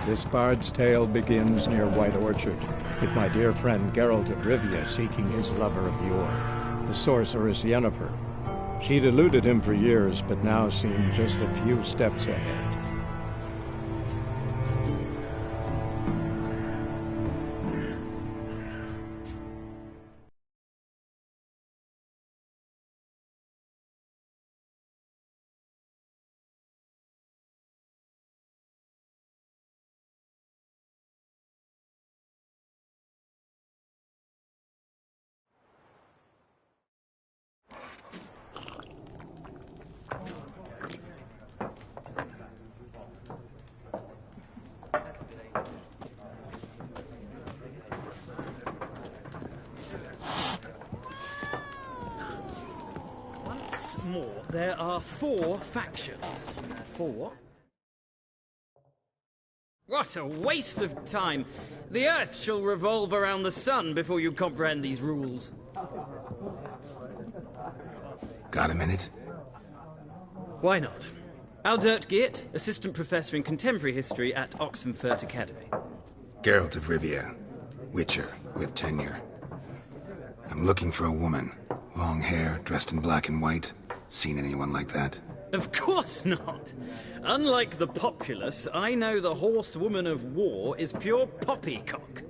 This bard's tale begins near White Orchard, with my dear friend Geralt of Rivia seeking his lover of yore, the sorceress Yennefer. She'd eluded him for years, but now seemed just a few steps ahead. More, there are 4 factions. 4? What a waste of time! The Earth shall revolve around the sun before you comprehend these rules. Got a minute? Why not? Aldert Geert, Assistant Professor in Contemporary History at Oxenfurt Academy. Geralt of Rivia, Witcher with tenure. I'm looking for a woman. Long hair, dressed in black and white. Seen anyone like that? Of course not! Unlike the populace, I know the horsewoman of war is pure poppycock.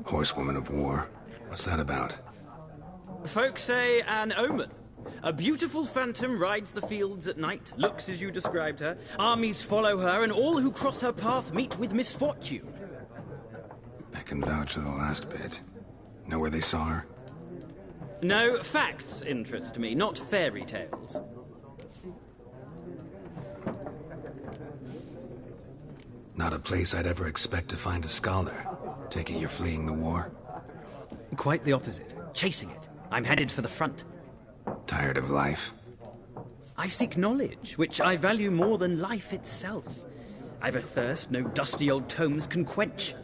Horsewoman of war? What's that about? Folk say an omen. A beautiful phantom rides the fields at night, looks as you described her. Armies follow her, and all who cross her path meet with misfortune. I can vouch for the last bit. Know where they saw her? No, facts interest me, not fairy tales. Not a place I'd ever expect to find a scholar. Take it you're fleeing the war? Quite the opposite. Chasing it. I'm headed for the front. Tired of life? I seek knowledge, which I value more than life itself. I've a thirst no dusty old tomes can quench.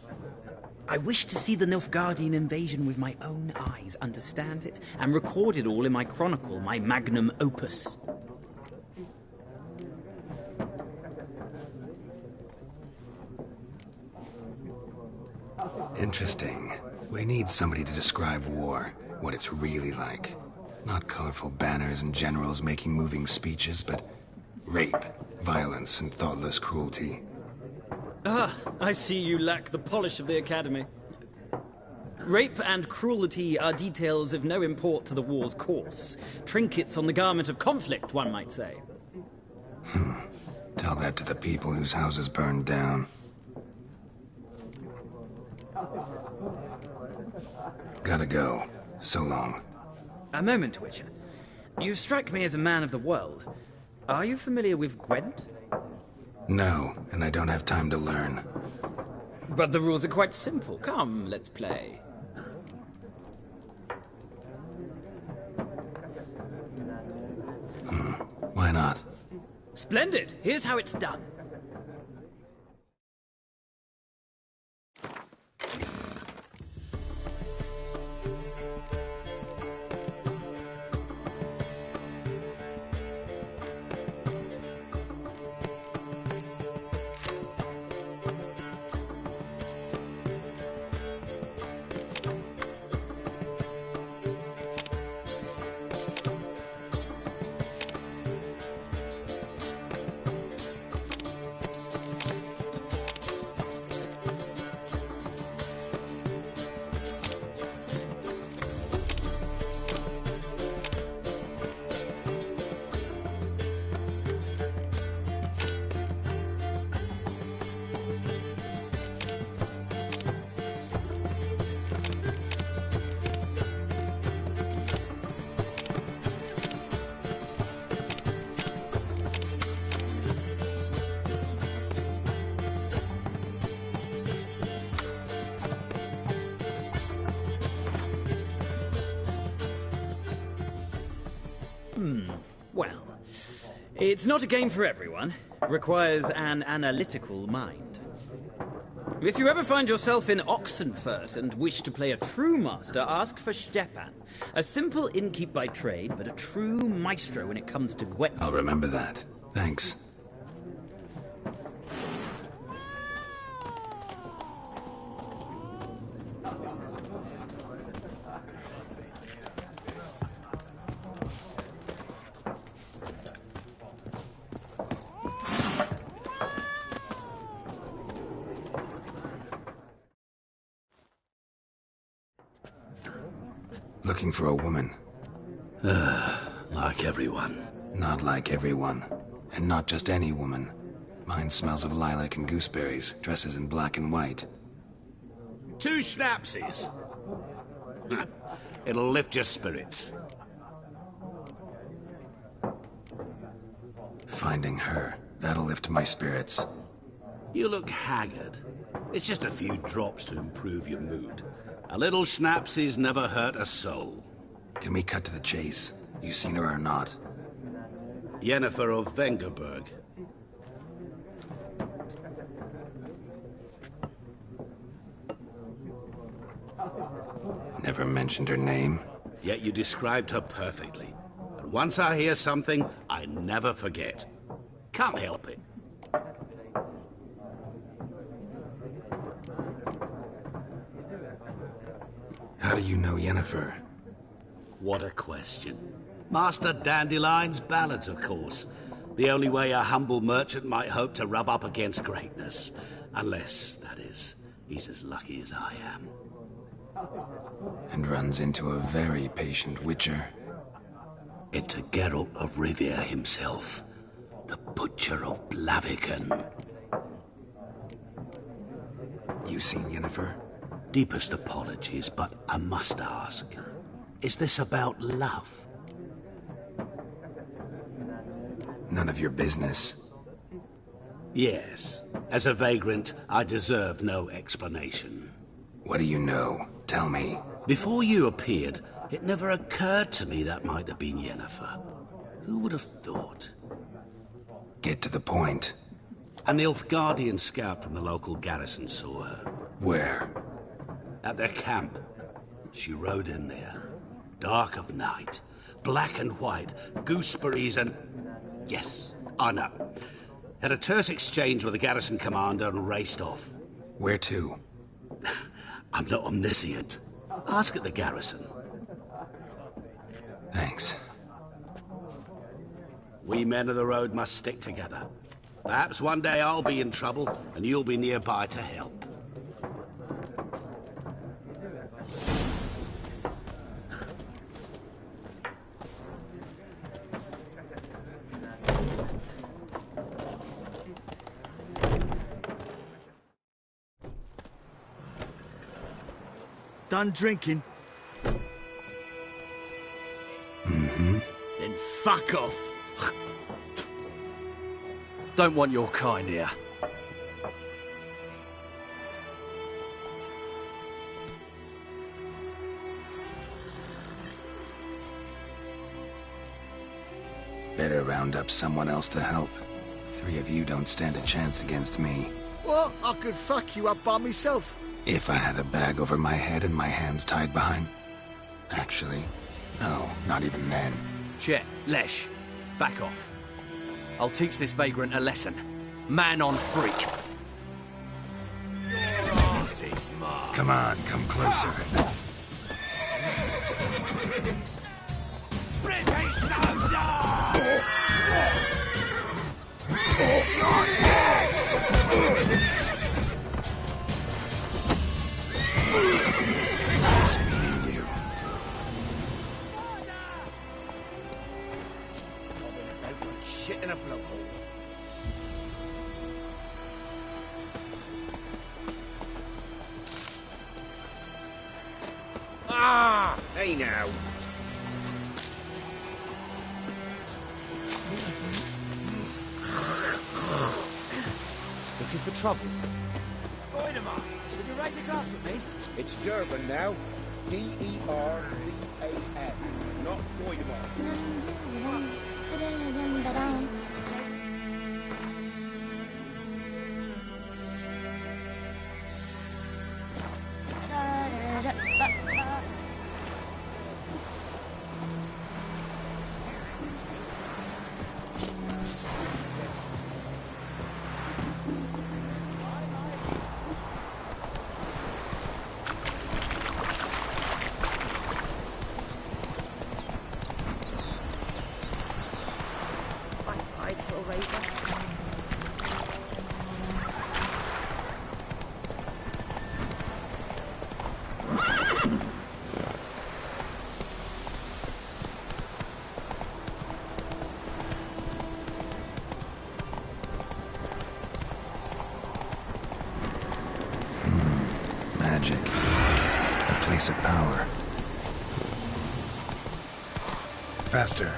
I wish to see the Nilfgaardian invasion with my own eyes, understand it, and record it all in my chronicle, my magnum opus. Interesting. We need somebody to describe war, what it's really like. Not colorful banners and generals making moving speeches, but rape, violence, and thoughtless cruelty. Ah, I see you lack the polish of the Academy. Rape and cruelty are details of no import to the war's course. Trinkets on the garment of conflict, one might say. Tell that to the people whose houses burned down. Gotta go. So long. A moment, Witcher. You strike me as a man of the world. Are you familiar with Gwent? No, and I don't have time to learn. But the rules are quite simple. Come, let's play. Why not? Splendid. Here's how it's done. Well, it's not a game for everyone. Requires an analytical mind. If you ever find yourself in Oxenfurt and wish to play a true master, ask for Stepan. A simple innkeep by trade, but a true maestro when it comes to Gwent. I'll remember that. Thanks. Looking for a woman. Like everyone. Not like everyone. And not just any woman. Mine smells of lilac and gooseberries, dresses in black and white. 2 schnapsies. It'll lift your spirits. Finding her. That'll lift my spirits. You look haggard. It's just a few drops to improve your mood. A little schnapsies never hurt a soul. Can we cut to the chase? You seen her or not? Yennefer of Vengerberg. Never mentioned her name. Yet you described her perfectly. And once I hear something, I never forget. Can't help it. How do you know Yennefer? What a question. Master Dandelion's ballads, of course. The only way a humble merchant might hope to rub up against greatness. Unless, that is, he's as lucky as I am. And runs into a very patient witcher. Into Geralt of Rivia himself. The Butcher of Blaviken. You seen Yennefer? Deepest apologies, but I must ask. Is this about love? None of your business. Yes. As a vagrant, I deserve no explanation. What do you know? Tell me. Before you appeared, it never occurred to me that might have been Yennefer. Who would have thought? Get to the point. A Nilfgaardian scout from the local garrison saw her. Where? At their camp. She rode in there. Dark of night. Black and white. Gooseberries and... Yes, I know. Had a terse exchange with the garrison commander and raced off. Where to? I'm not omniscient. Ask at the garrison. Thanks. We men of the road must stick together. Perhaps one day I'll be in trouble and you'll be nearby to help. Done drinking? Mm-hmm. Then fuck off. Don't want your kind here. Better round up someone else to help. 3 of you don't stand a chance against me. What? I could fuck you up by myself. If I had a bag over my head and my hands tied behind... Actually, no, not even then. Chet, Lesh, back off. I'll teach this vagrant a lesson. Man on freak. Come on, come closer. British soldier! Nice meeting you. Shit in a blowhole. Ah! Hey now. Looking for trouble? Voidemar, will you raise a glass with me? It's Durban now. D-E-R-B-A-N. Not Voidemar. Razor. Magic. A place of power. Faster.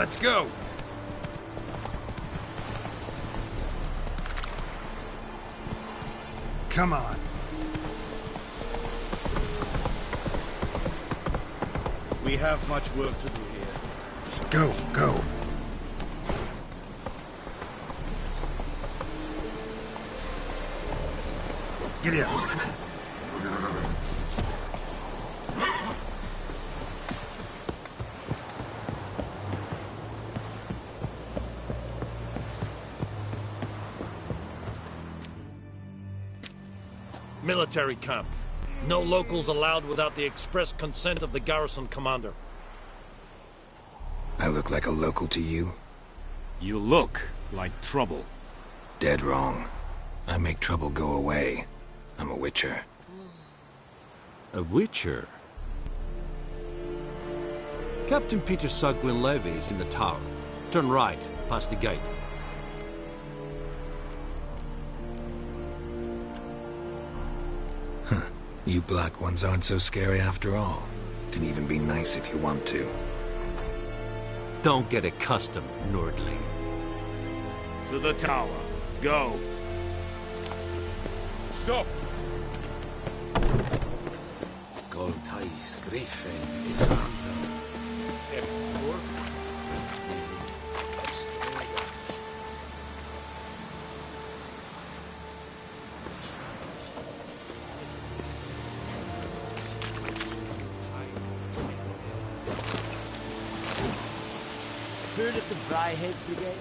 Let's go! Come on. We have much work to do here. Go, go. Get in. Military camp. No locals allowed without the express consent of the garrison commander. I look like a local to you? You look like trouble. Dead wrong. I make trouble go away. I'm a witcher. A witcher? Captain Peter Sagwin Levy is in the tower. Turn right, past the gate. Huh. You black ones aren't so scary after all. Can even be nice if you want to. Don't get accustomed, Nordling. To the tower. Go. Stop! Goltais Griffin is under. Heard of the Briarhead Brigade?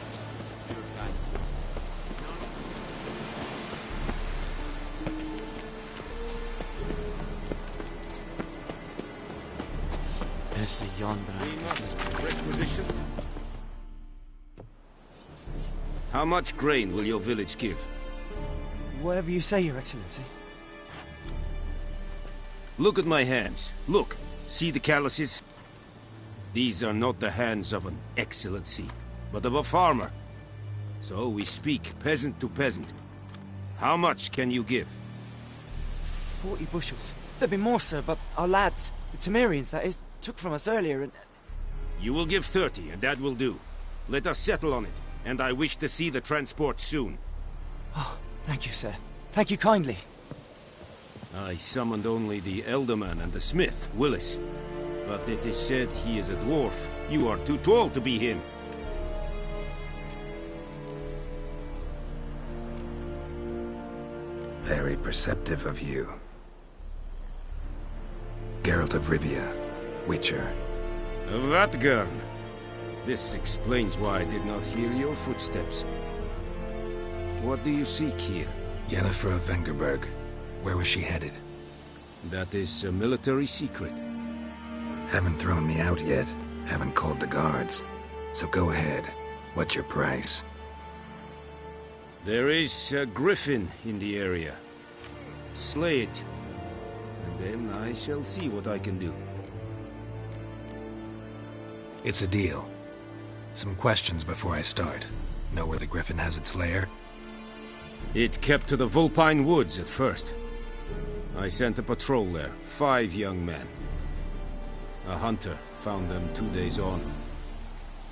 Requisition. How much grain will your village give? Whatever you say, Your Excellency. Look at my hands. Look. See the calluses? These are not the hands of an excellency, but of a farmer. So we speak peasant to peasant. How much can you give? 40 bushels. There'd be more, sir, but our lads, the Temerians, that is, took from us earlier and... You will give 30, and that will do. Let us settle on it, and I wish to see the transport soon. Oh, thank you, sir. Thank you kindly. I summoned only the Elderman and the smith, Willis. But it is said he is a dwarf. You are too tall to be him. Very perceptive of you. Geralt of Rivia, Witcher. Vatgern. This explains why I did not hear your footsteps. What do you seek here? Yennefer of Vengerberg. Where was she headed? That is a military secret. Haven't thrown me out yet. Haven't called the guards. So go ahead. What's your price? There is a griffin in the area. Slay it. And then I shall see what I can do. It's a deal. Some questions before I start. Know where the griffin has its lair? It kept to the Vulpine Woods at first. I sent a patrol there, 5 young men. A hunter found them 2 days on.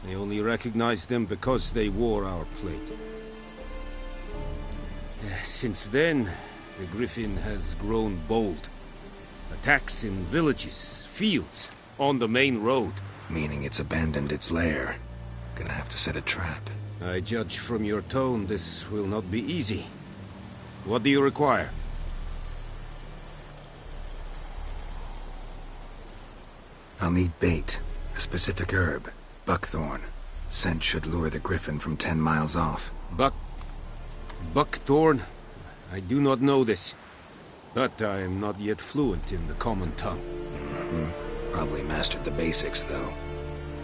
They only recognized them because they wore our plate. Since then, the griffin has grown bold. Attacks in villages, fields, on the main road. Meaning it's abandoned its lair. Gonna have to set a trap. I judge from your tone this will not be easy. What do you require? I'll need bait. A specific herb. Buckthorn. Scent should lure the griffin from 10 miles off. Buckthorn? I do not know this. But I am not yet fluent in the common tongue. Probably mastered the basics, though.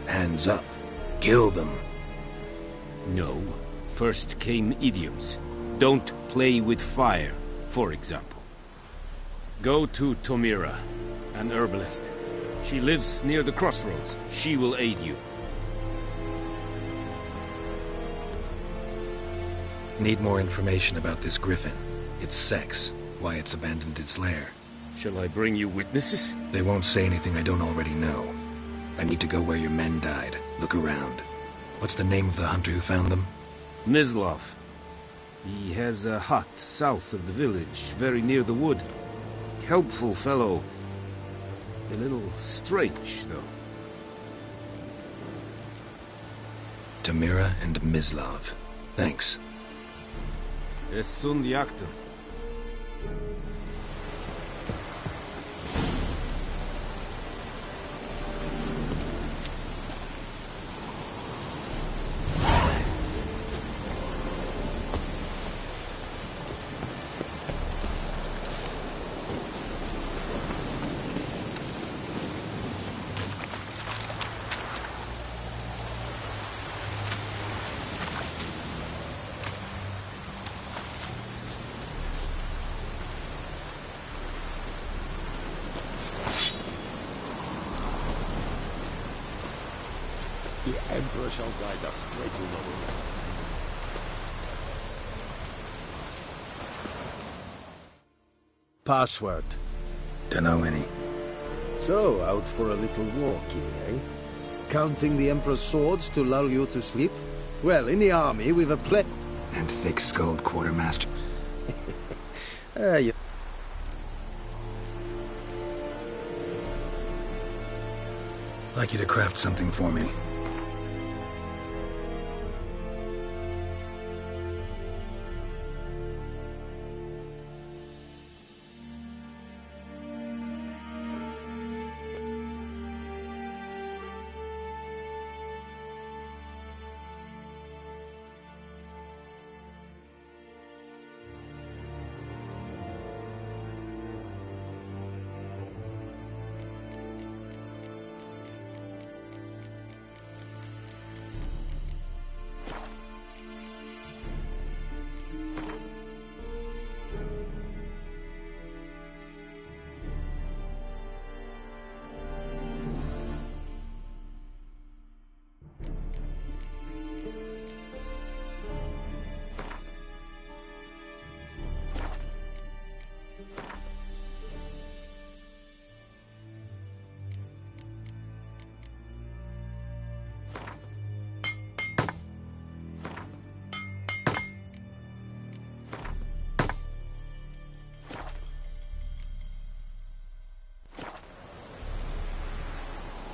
Hands up. Kill them. No. First came idioms. Don't play with fire, for example. Go to Tomira, an herbalist. She lives near the crossroads. She will aid you. Need more information about this griffin. Its sex. Why it's abandoned its lair. Shall I bring you witnesses? They won't say anything I don't already know. I need to go where your men died. Look around. What's the name of the hunter who found them? Mislov. He has a hut south of the village, very near the wood. Helpful fellow. A little strange, though. Tamira and Mislov. Thanks. Es sunt jagten. The Emperor shall guide us straight to nowhere. Password. Dunno any. So, out for a little walk here, eh? Counting the Emperor's swords to lull you to sleep? Well, in the army, we've a And thick-skulled quartermaster. you... Like you to craft something for me.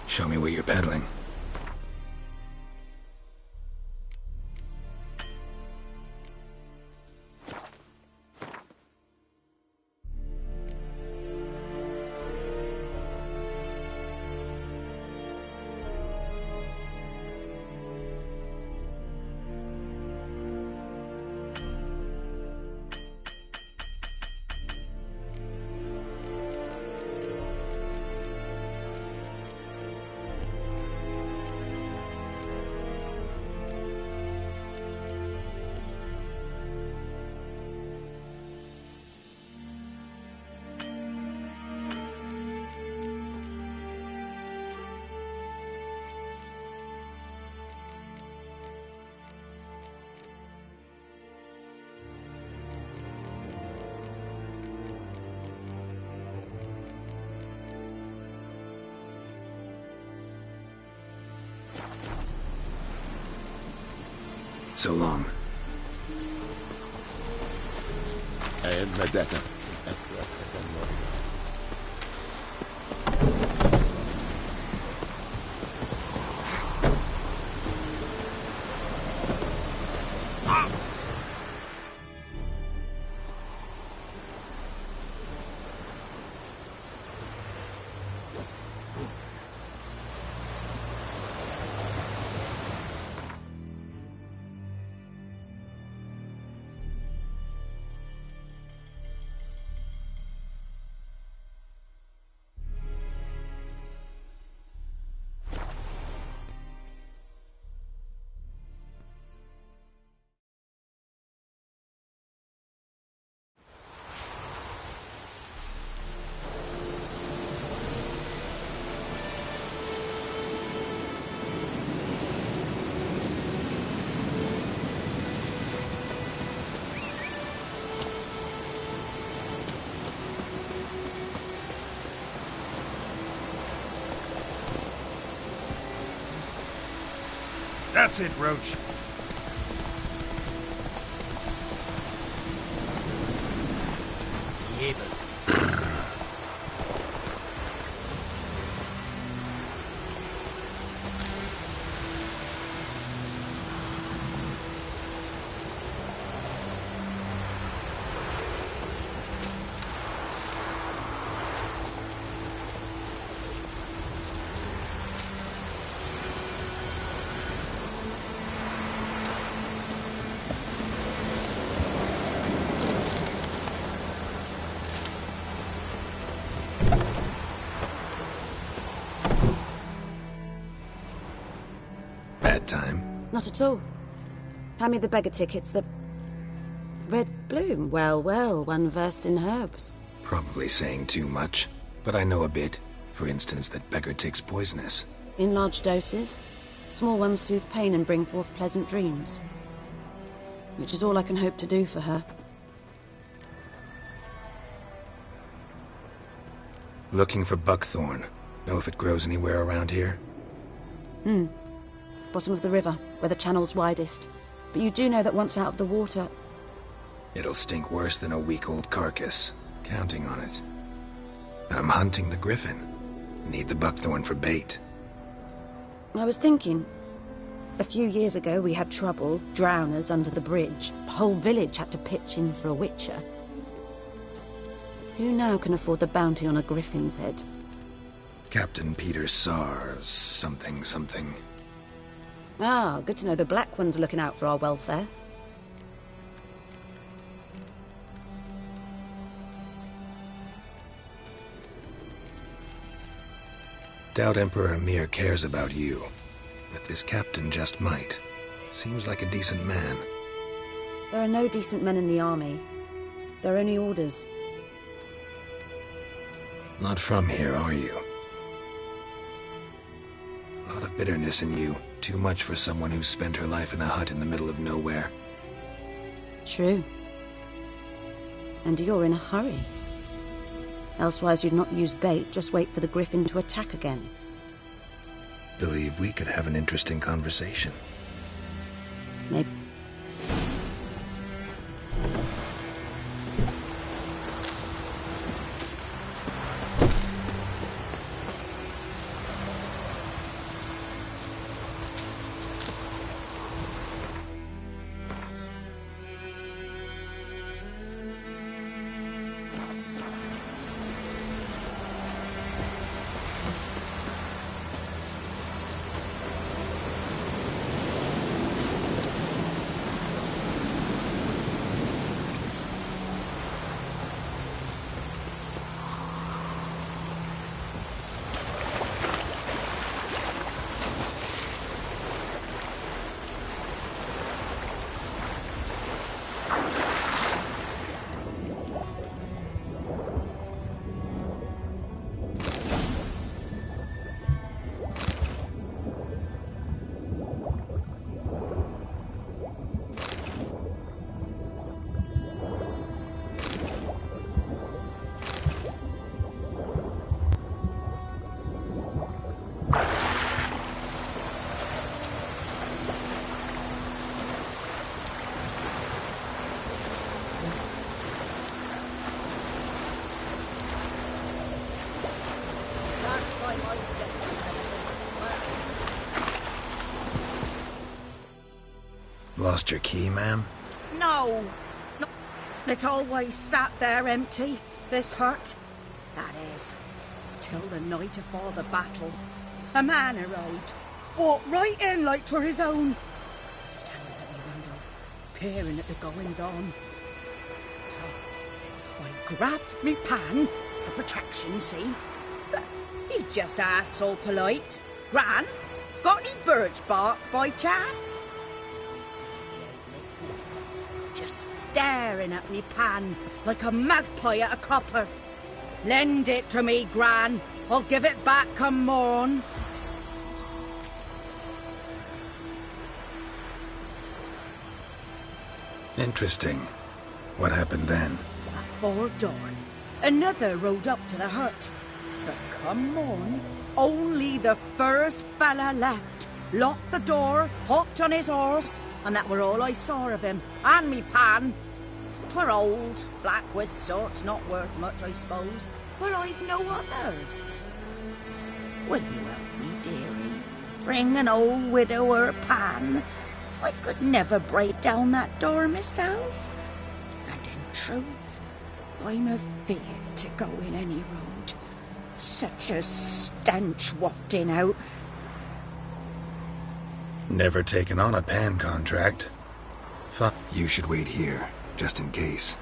Show me what you're peddling. So long. And Medetta. That's it, Roach. Yeah, but Bad time? Not at all. Hand me the beggar tickets, the... Red bloom. Well, well, one versed in herbs. Probably saying too much, but I know a bit. For instance, that beggar tick's poisonous. In large doses. Small ones soothe pain and bring forth pleasant dreams. Which is all I can hope to do for her. Looking for buckthorn. Know if it grows anywhere around here? Bottom of the river, where the channel's widest. But you do know that once out of the water... It'll stink worse than a week-old carcass. Counting on it. I'm hunting the griffin. Need the buckthorn for bait. I was thinking... A few years ago we had trouble, drowners under the bridge. The whole village had to pitch in for a witcher. Who now can afford the bounty on a griffin's head? Captain Peter Sars, something. Ah, good to know the Black One's looking out for our welfare. Doubt Emperor Emir cares about you, but this captain just might. Seems like a decent man. There are no decent men in the army. There are only orders. Not from here, are you? A lot of bitterness in you. Too much for someone who's spent her life in a hut in the middle of nowhere. True. And you're in a hurry. Elsewise you'd not use bait, just wait for the griffin to attack again. Believe we could have an interesting conversation. Maybe. Lost your key, ma'am? No. It's always sat there empty, this hut. That is, till the night afore the battle. A man arrived, walked right in like 'twere his own. Standing at my window, peering at the goings-on. So, I grabbed me pan, for protection, see? But he just asks all polite, Gran, got any birch bark by chance? I sees he ain't listening. Just staring at me pan like a magpie at a copper. Lend it to me, Gran. I'll give it back come morn. Interesting. What happened then? Afore dawn, another rode up to the hut. But come morn, only the first fella left locked the door, hopped on his horse, and that were all I saw of him, and me pan. 'Twere old, black with soot, not worth much, I suppose, but I've no other. Will you help me, dearie? Bring an old widower pan. I could never break down that door myself. And in truth, I'm afeard to go in any road. Such a stench wafting out. Never taken on a pan contract. You should wait here, just in case.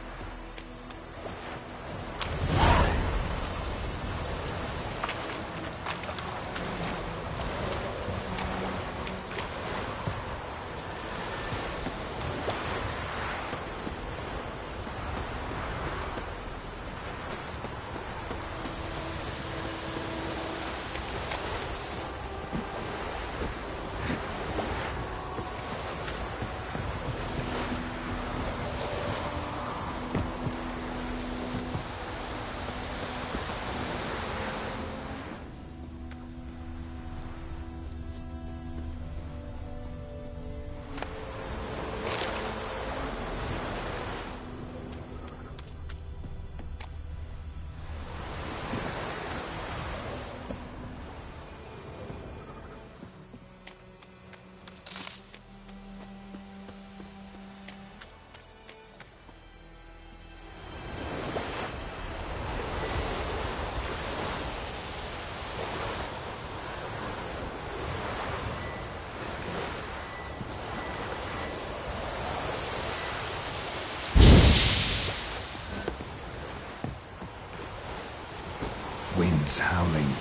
Wind's howling.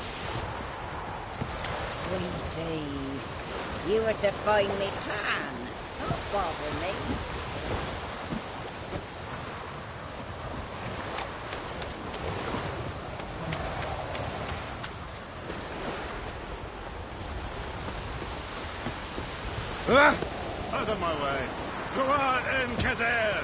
Sweetie, you were to find me pan, not bother me. Out of my way! Ruat en Kazer!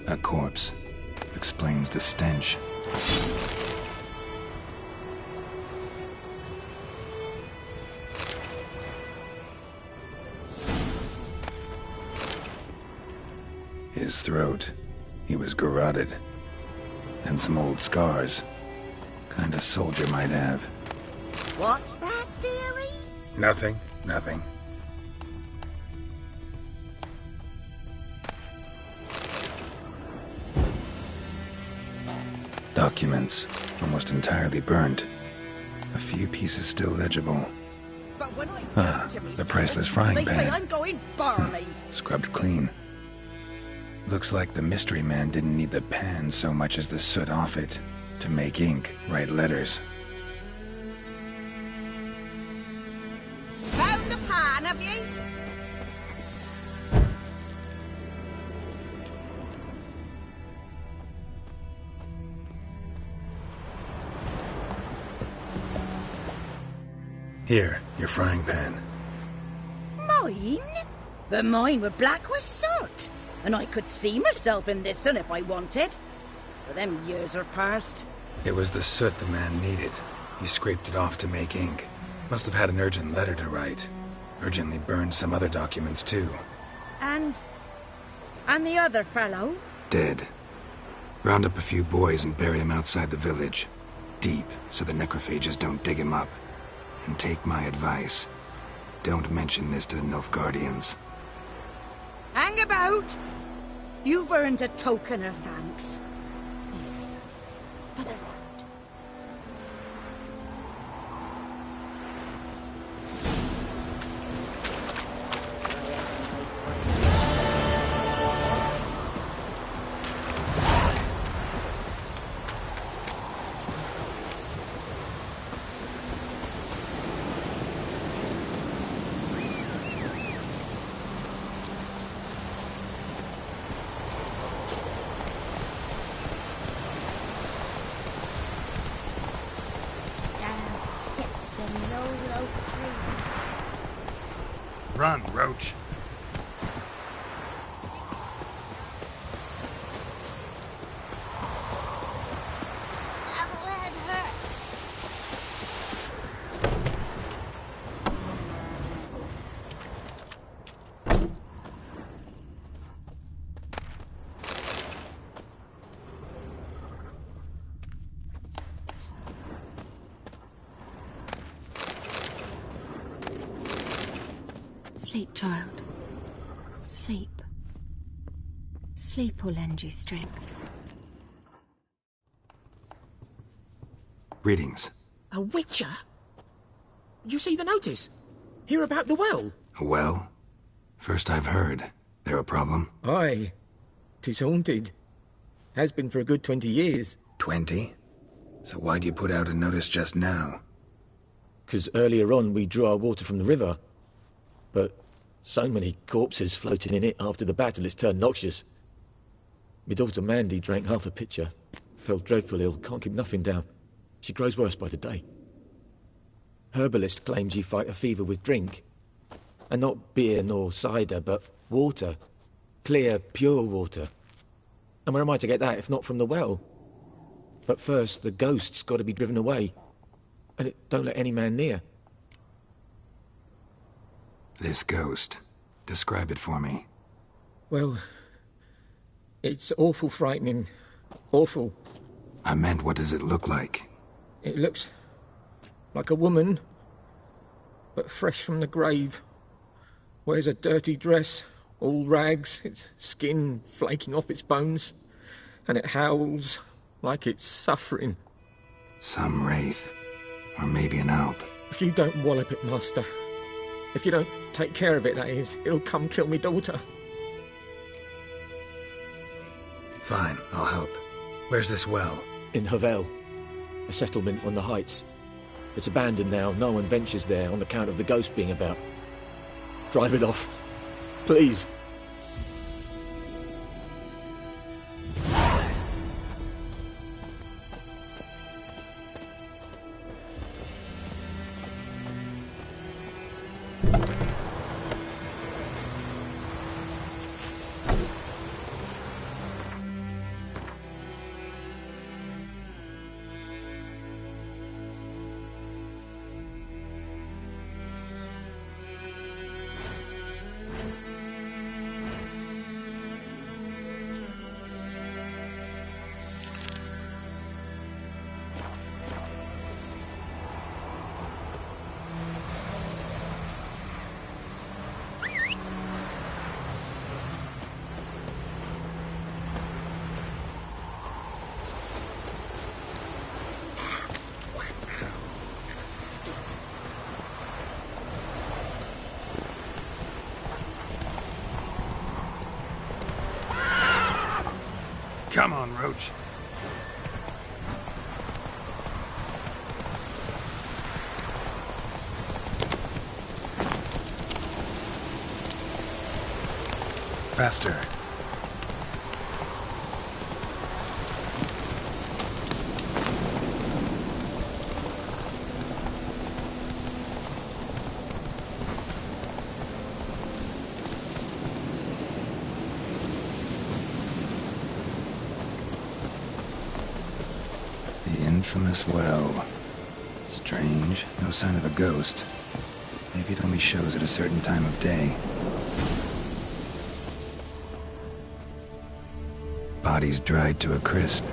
A corpse. Explains the stench. His throat. He was garroted. And some old scars. Kind of soldier might have. What's that, dearie? Nothing. Nothing. Documents, almost entirely burnt. A few pieces still legible. But when I The priceless frying they say pan. I'm going barley. Scrubbed clean. Looks like the mystery man didn't need the pan so much as the soot off it. To make ink, write letters. Found the pan, have you? Here, your frying pan. Mine? But mine were black with soot. And I could see myself in this one if I wanted. But them years are past. It was the soot the man needed. He scraped it off to make ink. Must have had an urgent letter to write. Urgently burned some other documents too. And the other fellow? Dead. Round up a few boys and bury him outside the village. Deep, so the necrophages don't dig him up. And take my advice. Don't mention this to the Nilfgaardians. Hang about! You've earned a token of thanks. Here's for the road. It's an old oak tree. Run, Roach. Double head hurts. Sleep, child. Sleep. Sleep will lend you strength. Greetings. A witcher? You see the notice? Hear about the well? Well, first I've heard. There a problem? Aye. 'Tis haunted. Has been for a good 20 years. 20? So why'd you put out a notice just now? 'Cause earlier on we drew our water from the river. But so many corpses floating in it after the battle it's turned noxious. My daughter Mandy drank half a pitcher. Fell dreadful ill, can't keep nothing down. She grows worse by the day. Herbalist claims you fight a fever with drink. And not beer nor cider, but water. Clear, pure water. And where am I to get that if not from the well? But first, the ghost's got to be driven away. And it don't let any man near. This ghost. Describe it for me. Well, it's awful frightening. Awful. I meant, what does it look like? It looks like a woman, but fresh from the grave. Wears a dirty dress, all rags, its skin flaking off its bones, and it howls like it's suffering. Some wraith. Or maybe an alp. If you don't wallop it, Master, if you don't take care of it, that is, it'll come kill me daughter. Fine, I'll help. Where's this well? In Havel, a settlement on the heights. It's abandoned now, no one ventures there on account of the ghost being about. Drive it off, please. Come on, Roach. Faster. The infamous well. Strange, no sign of a ghost. Maybe it only shows at a certain time of day. Bodies dried to a crisp.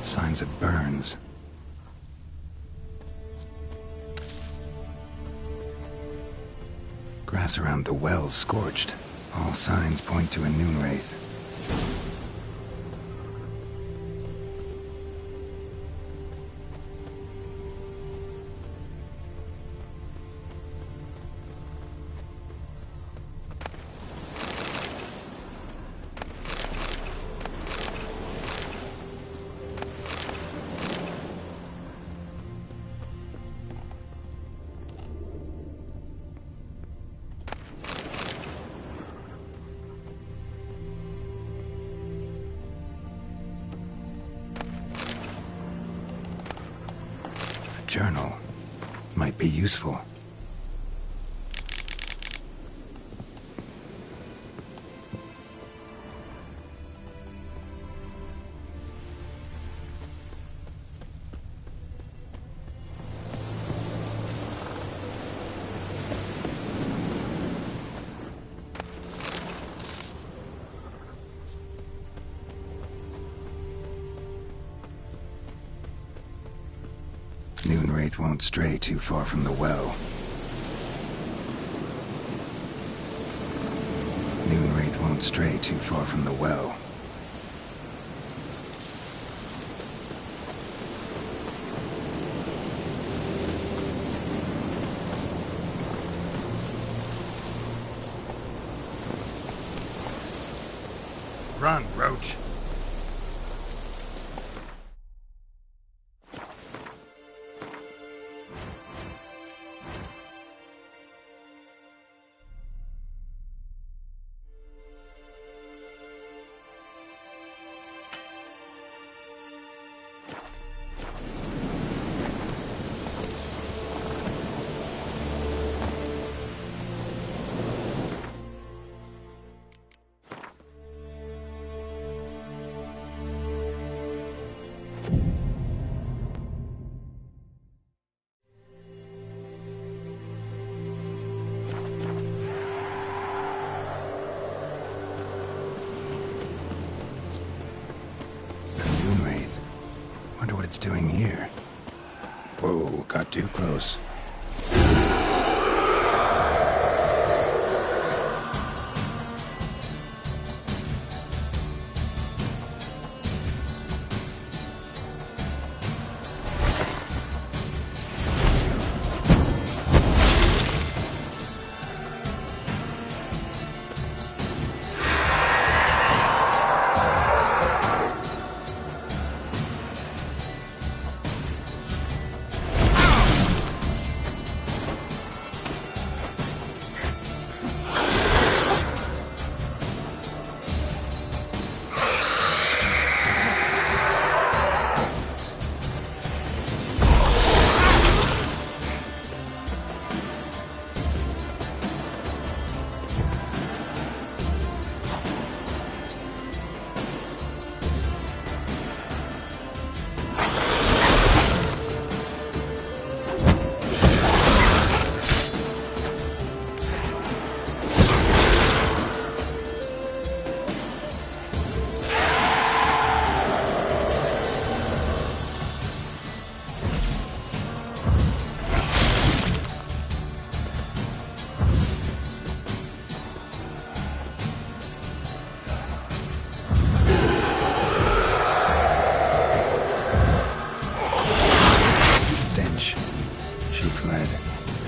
Signs of burns. Grass around the well scorched. All signs point to a noon wraith. Journal. My might be useful. Moonwraith won't stray too far from the well. Moonwraith won't stray too far from the well. Run, Roach. Wonder what it's doing here. Whoa, got too close.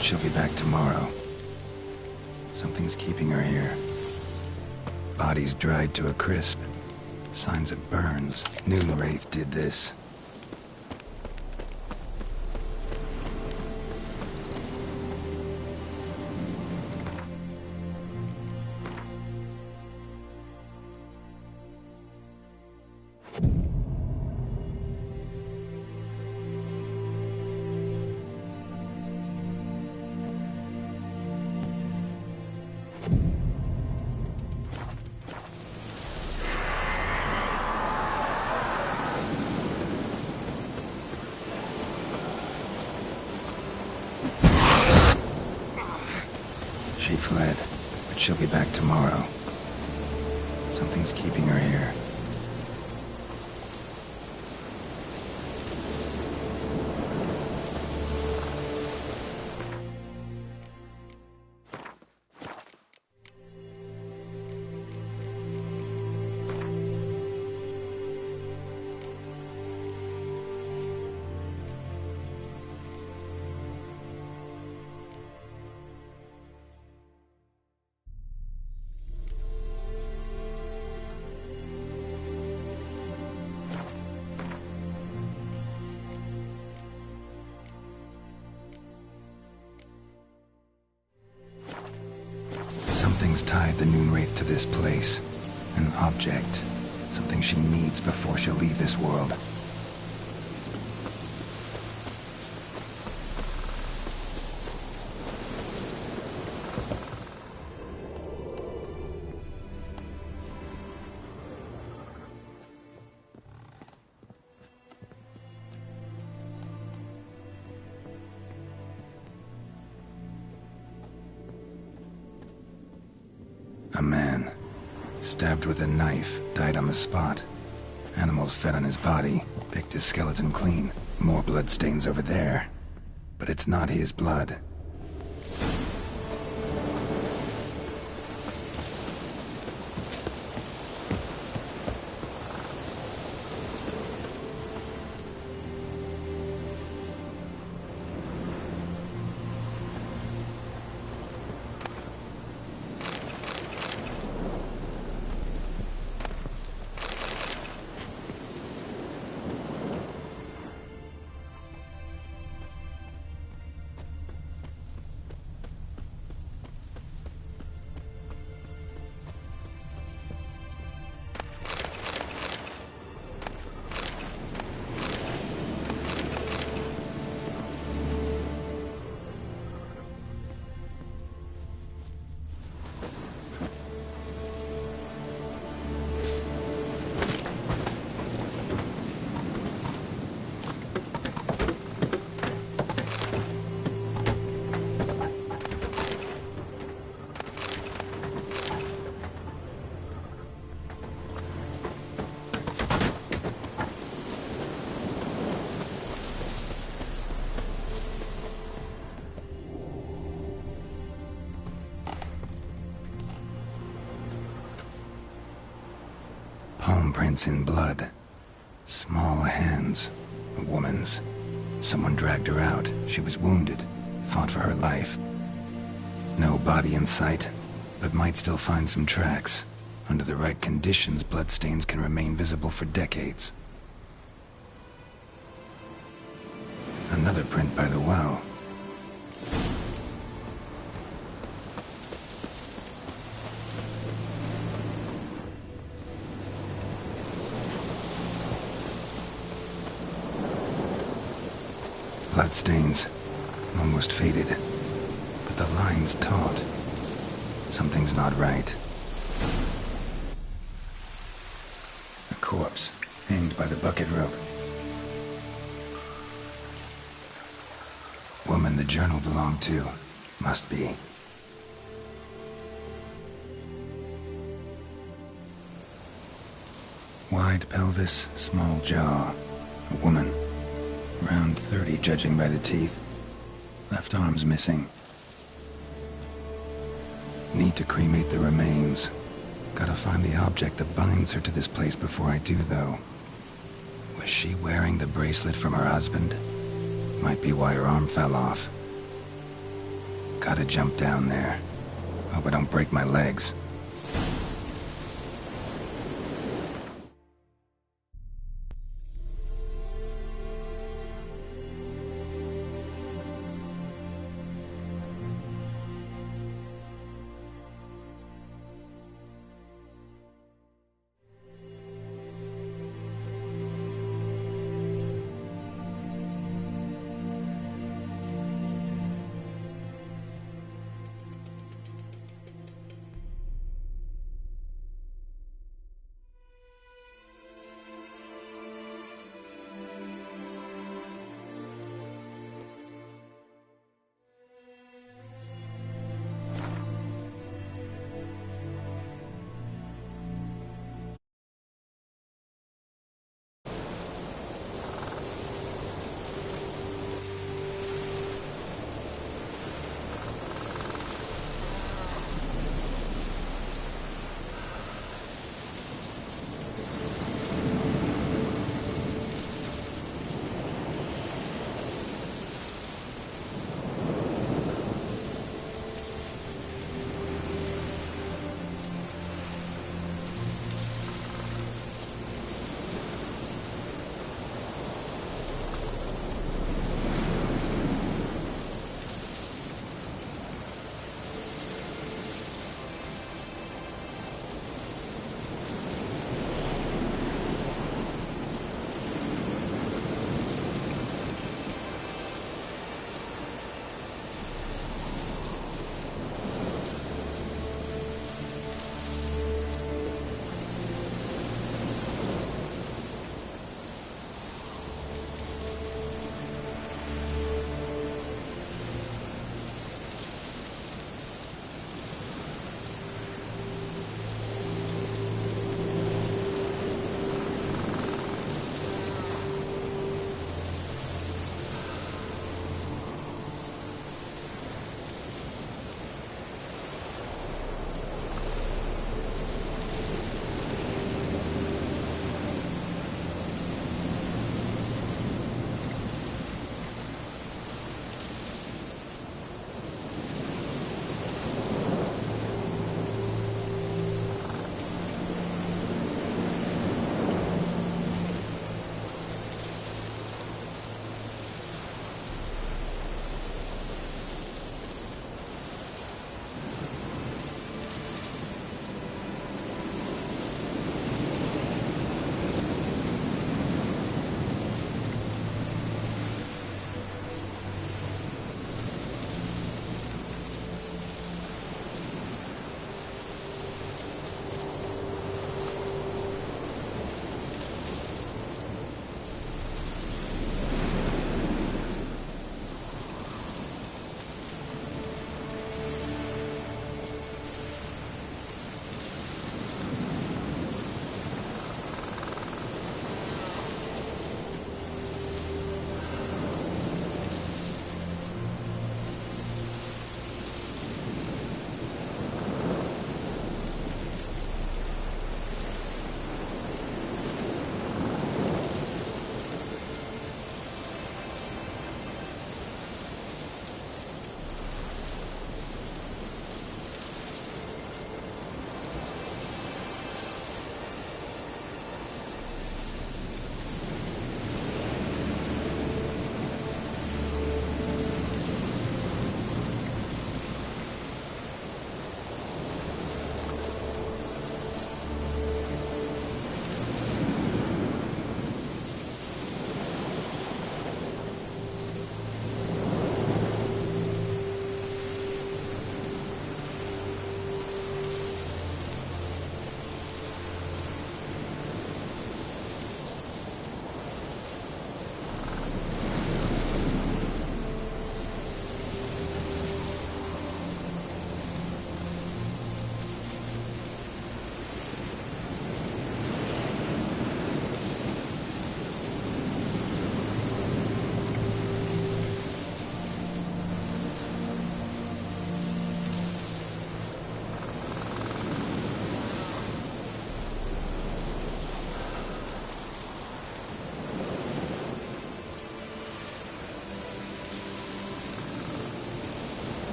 She'll be back tomorrow. Something's keeping her here. Body's dried to a crisp. Signs of burns. Moonwraith did this. She fled, but she'll be back tomorrow. Something's keeping her here. Something's tied the Moonwraith to this place. An object. Something she needs before she'll leave this world. A man. Stabbed with a knife, died on the spot. Animals fed on his body, picked his skeleton clean. More bloodstains over there. But it's not his blood. Palm prints in blood. Small hands. A woman's. Someone dragged her out. She was wounded. Fought for her life. No body in sight, but might still find some tracks. Under the right conditions, bloodstains can remain visible for decades. Another print by the well. Bloodstains, almost faded, but the line's taut. Something's not right. A corpse, hanged by the bucket rope. Woman the journal belonged to, must be. Wide pelvis, small jaw. A woman. Around 30, judging by the teeth. Left arm's missing. Need to cremate the remains. Gotta find the object that binds her to this place before I do, though. Was she wearing the bracelet from her husband? Might be why her arm fell off. Gotta jump down there. Hope I don't break my legs.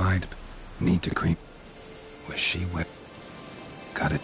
wide, need to creep. Was she wet? Got it.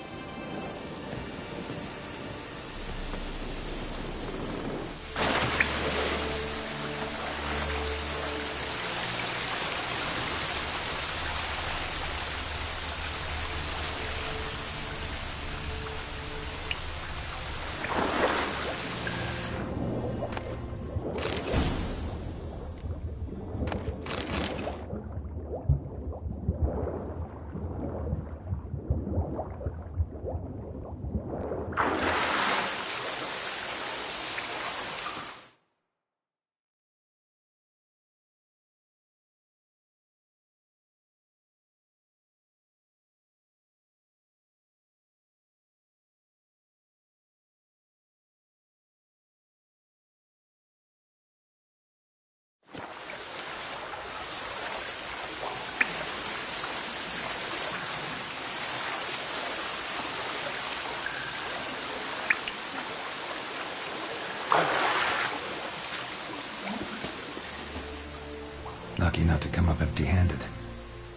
Lucky not to come up empty-handed.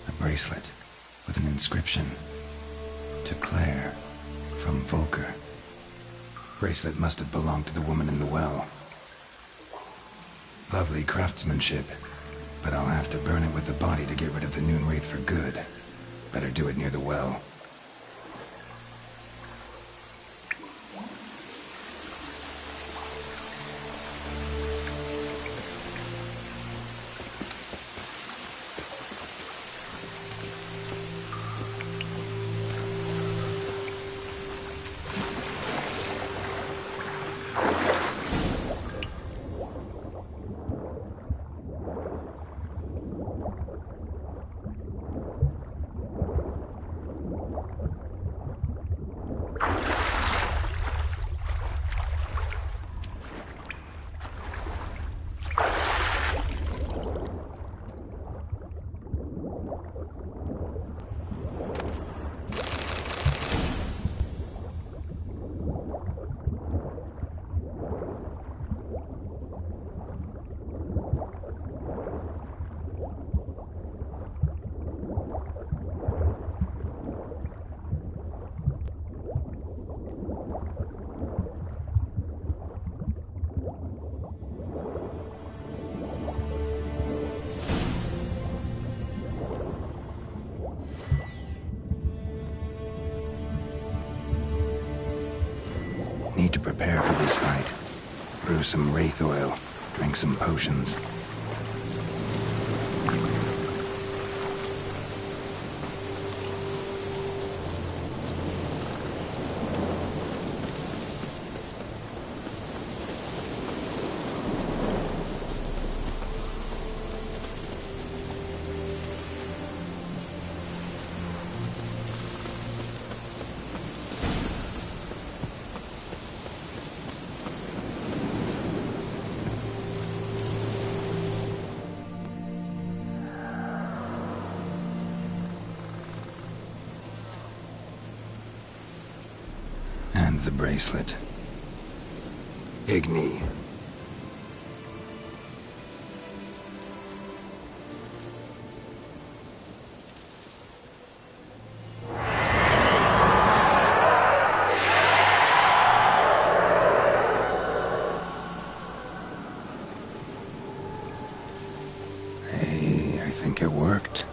A bracelet with an inscription. To Claire, from Volker. Bracelet must have belonged to the woman in the well. Lovely craftsmanship, but I'll have to burn it with the body to get rid of the Noon Wraith for good. Better do it near the well. Need to prepare for this fight. Brew some wraith oil, drink some potions. And the bracelet. Igni. Hey, I think it worked.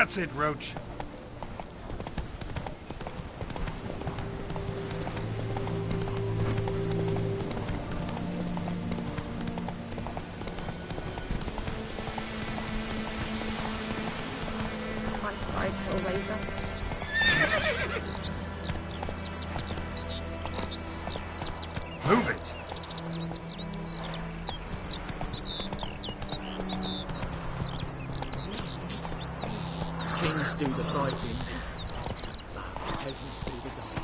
That's it, Roach. Right, Hellraiser. Move it! Kings do the fighting. Peasants do the dying.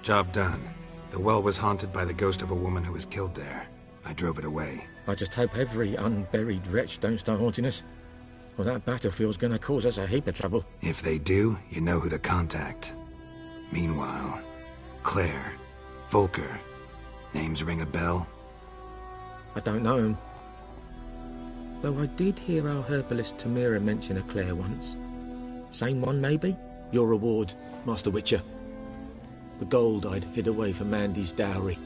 Job done. The well was haunted by the ghost of a woman who was killed there. I drove it away. I just hope every unburied wretch don't start haunting us. Well, that battlefield's gonna cause us a heap of trouble. If they do, you know who to contact. Meanwhile, Claire, Volker, names ring a bell? I don't know him. Though I did hear our herbalist Tamira mention a Claire once. Same one, maybe? Your reward, Master Witcher. The gold I'd hid away for Mandy's dowry.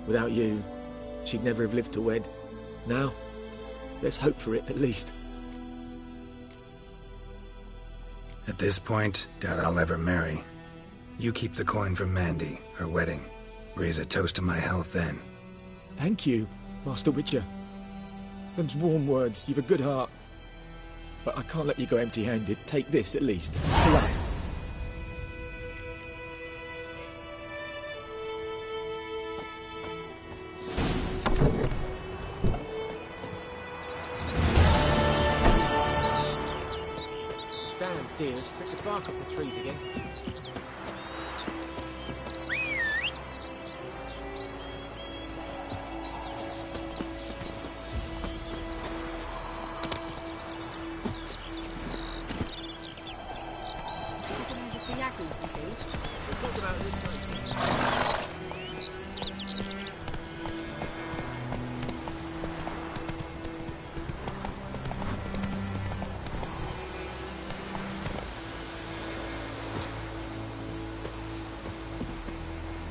Without you, she'd never have lived to wed. Now, let's hope for it, at least. At this point, doubt I'll ever marry. You keep the coin from Mandy, her wedding. Raise a toast to my health then. Thank you, Master Witcher. Them's warm words. You've a good heart. But I can't let you go empty-handed. Take this, at least. Hurrah. Damn deer, stick the bark off the trees again.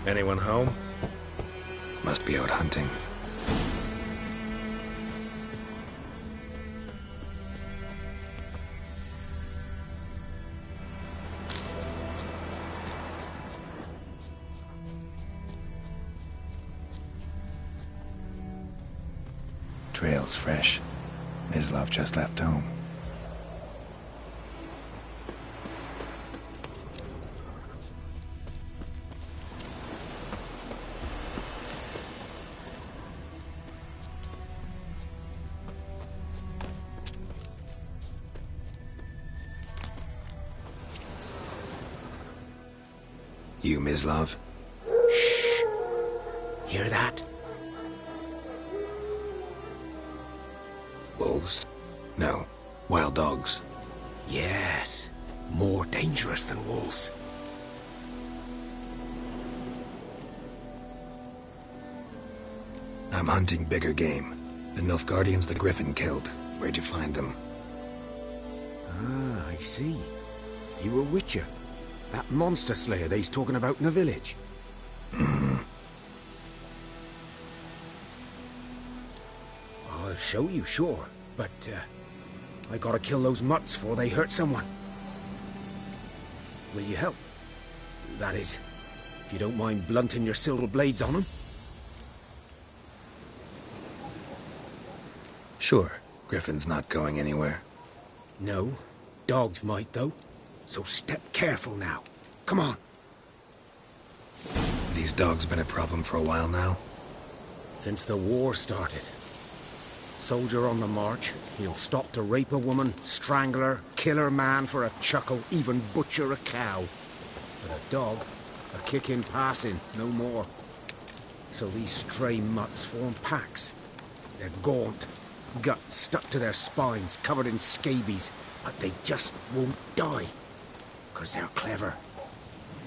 Anyone home? Must be out hunting. Trail's fresh. Mislav just left home. You, Mislav? Shh! Hear that? Wolves? No. Wild dogs. Yes. More dangerous than wolves. I'm hunting bigger game. The Nilfgaardians the Griffin killed. Where'd you find them? Ah, I see. You a witcher. That monster slayer they's talking about in the village. I'll show you, sure. But, I gotta kill those mutts before they hurt someone. Will you help? That is, if you don't mind blunting your silver blades on them. Sure. Griffin's not going anywhere. No. Dogs might, though. So step careful now. Come on. These dogs been a problem for a while now? Since the war started. Soldier on the march, he'll stop to rape a woman, strangle her, kill her man for a chuckle, even butcher a cow. But a dog, a kick in passing, no more. So these stray mutts form packs. They're gaunt, guts stuck to their spines, covered in scabies, but they just won't die. 'Cause they're clever.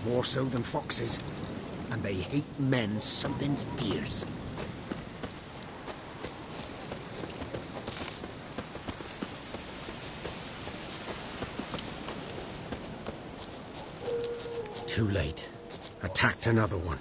More so than foxes. And they hate men something fierce. Too late. Attacked another one.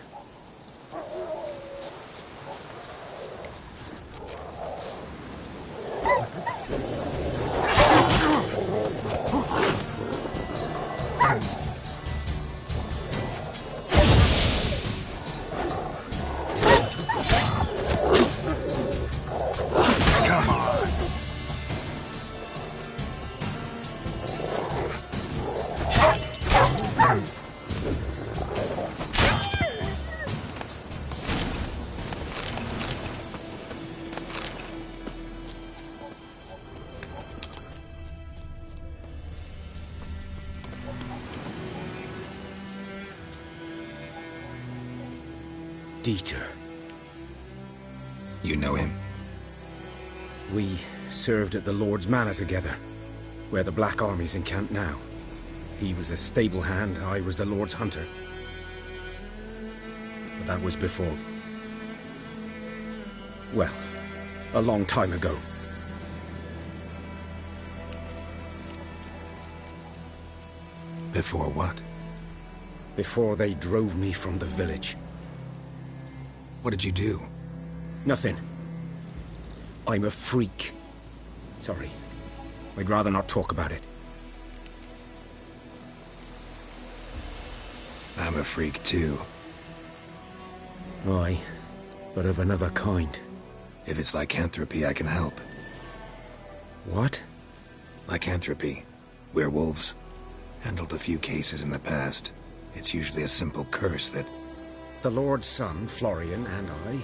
Dieter. You know him? We served at the Lord's Manor together, where the Black Army's encamped now. He was a stable hand, I was the Lord's hunter. But that was before... well, a long time ago. Before what? Before they drove me from the village. What did you do? Nothing. I'm a freak. Sorry. I'd rather not talk about it. I'm a freak too. Aye, but of another kind. If it's lycanthropy, I can help. What? Lycanthropy. Werewolves. Handled a few cases in the past. It's usually a simple curse that... The Lord's son, Florian, and I...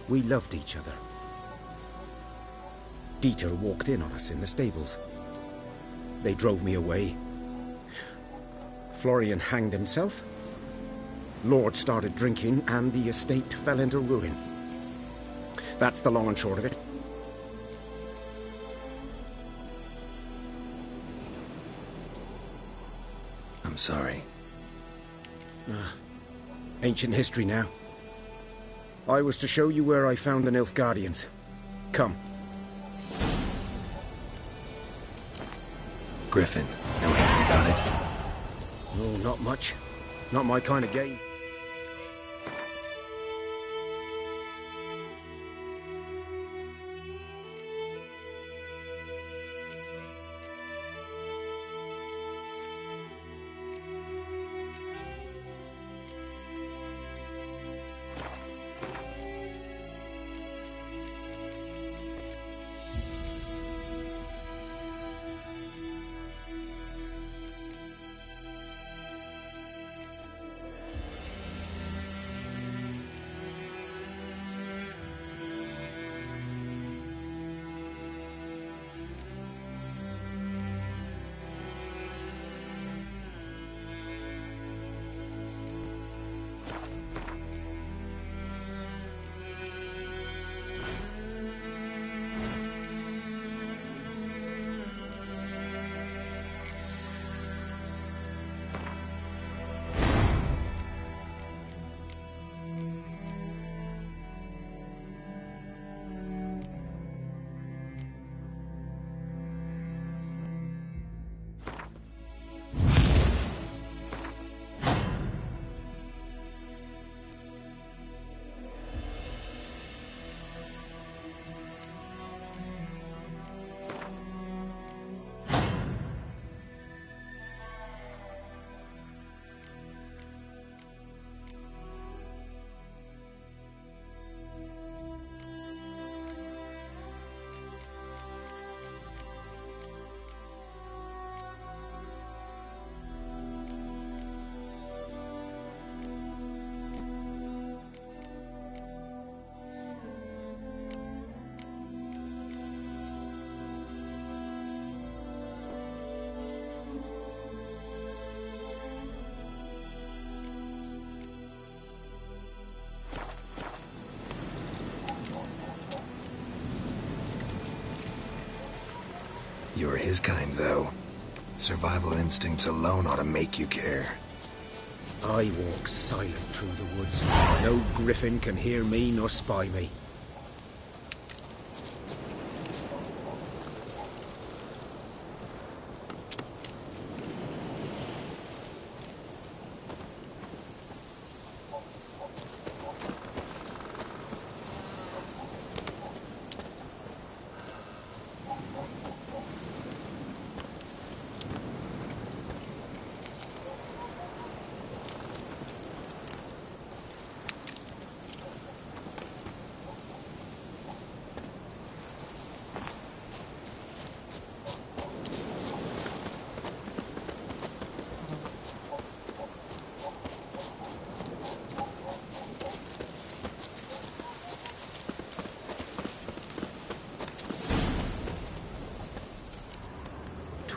we loved each other. Dieter walked in on us in the stables. They drove me away. Florian hanged himself. Lord started drinking, and the estate fell into ruin. That's the long and short of it. I'm sorry. Ancient history now. I was to show you where I found the Nilfgaardians. Come. Griffin, know anything about it? No, not much. Not my kind of game. You're his kind, though. Survival instincts alone ought to make you care. I walk silent through the woods. No griffin can hear me nor spy me.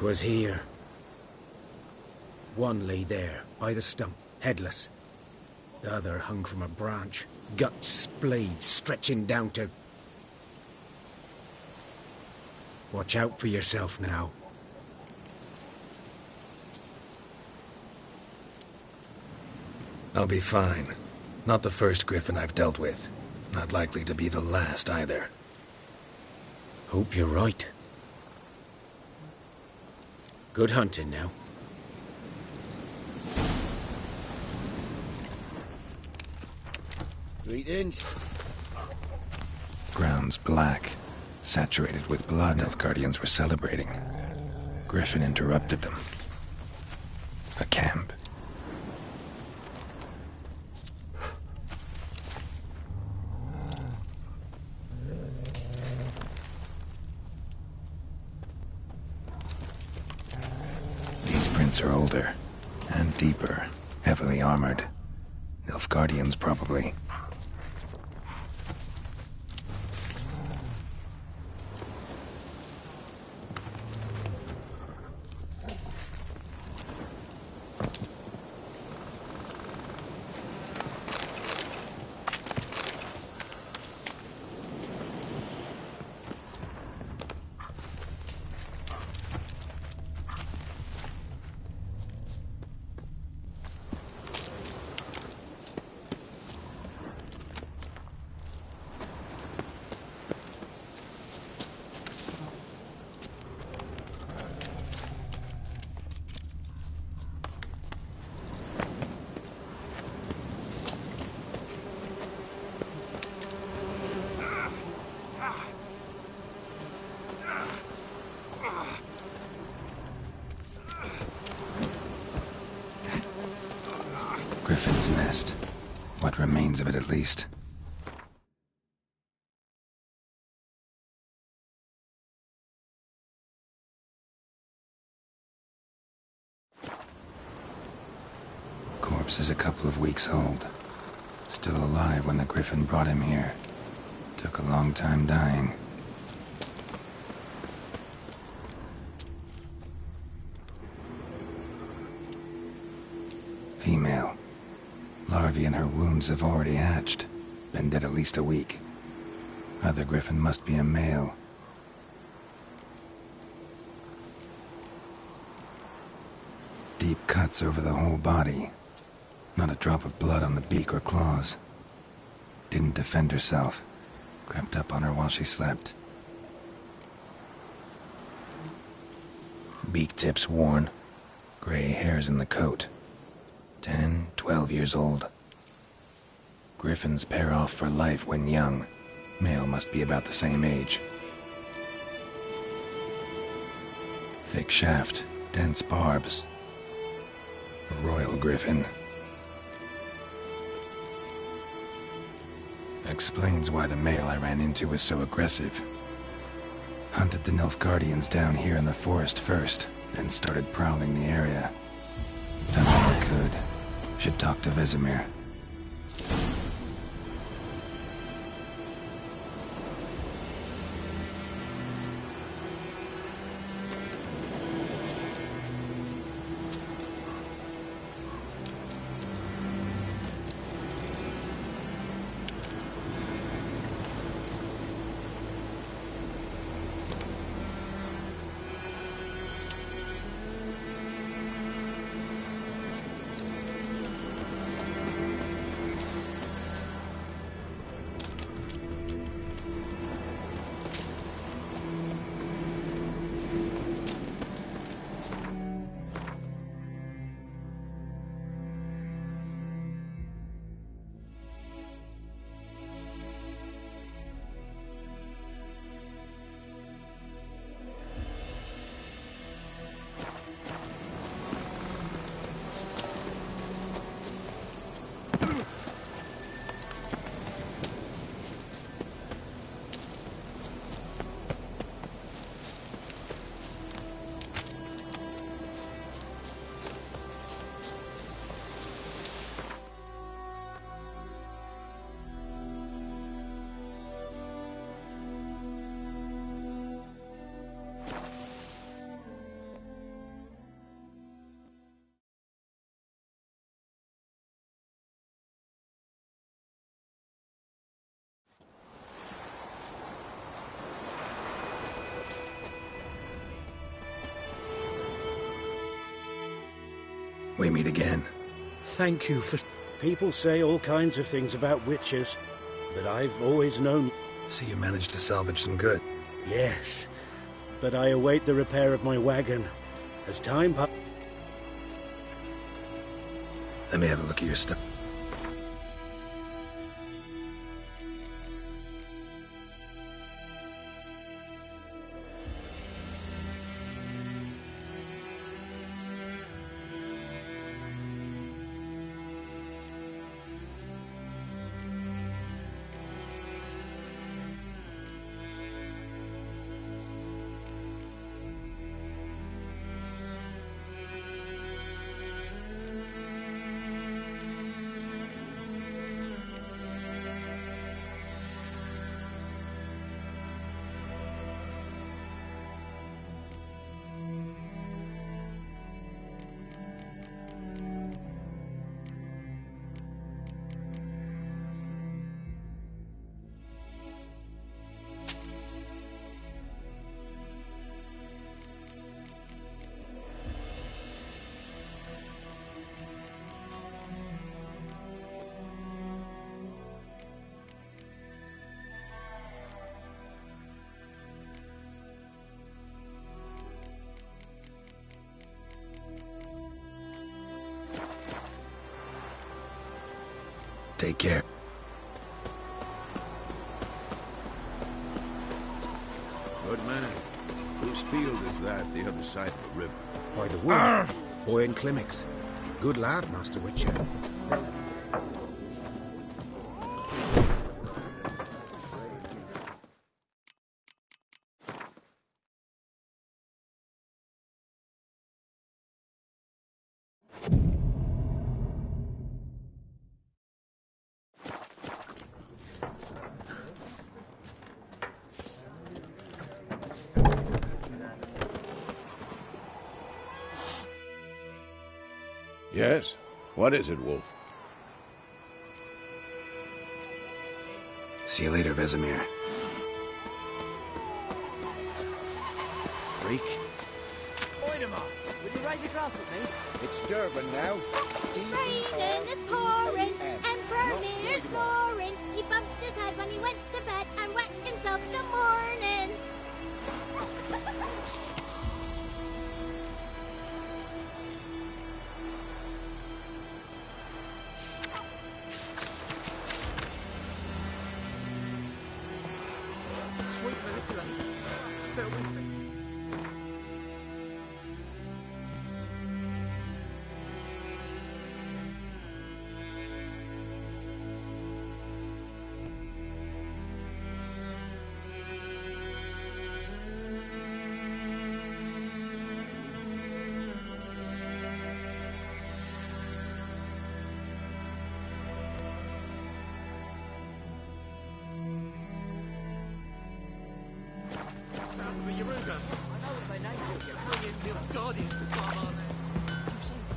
Was here. One lay there, by the stump, headless. The other hung from a branch, guts splayed, stretching down to... Watch out for yourself now. I'll be fine. Not the first griffin I've dealt with. Not likely to be the last either. Hope you're right. Good hunting now. Greetings. Ground's black, saturated with blood. Nilfgaardians were celebrating. Griffin interrupted them. A camp. These prints are older and deeper, heavily armored. Nilfgaardians, probably. Griffin's nest. What remains of it, at least. Corpse is a couple of weeks old. Still alive when the griffin brought him here. Took a long time dying. Female. Larvae in her wounds have already hatched. Been dead at least a week. Other griffin must be a male. Deep cuts over the whole body. Not a drop of blood on the beak or claws. Didn't defend herself. Crept up on her while she slept. Beak tips worn. Gray hairs in the coat. 10, 12 years old. Griffins pair off for life when young. Male must be about the same age. Thick shaft, dense barbs. A royal griffin. Explains why the male I ran into was so aggressive. Hunted the Nilfgaardians down here in the forest first, then started prowling the area. Done all I could. Should talk to Vesemir. we meet again. Thank you for... People say all kinds of things about witches, but I've always known... So you managed to salvage some good? Yes, but I await the repair of my wagon. As time passes... Let me have a look at your stuff. Take care. Good man. Whose field is that the other side of the river? By the wood. Boy in Climmix. Good lad, Master Witcher. Yes? What is it, Wolf? See you later, Vesemir. Freak. Oidemar, will you rise across with me? It's Durban now. It's raining, it's pouring, Emperor Mir's snoring. He bumped his head when he went to bed and whacked himself in the morning. Sweet little lady. Bear with me.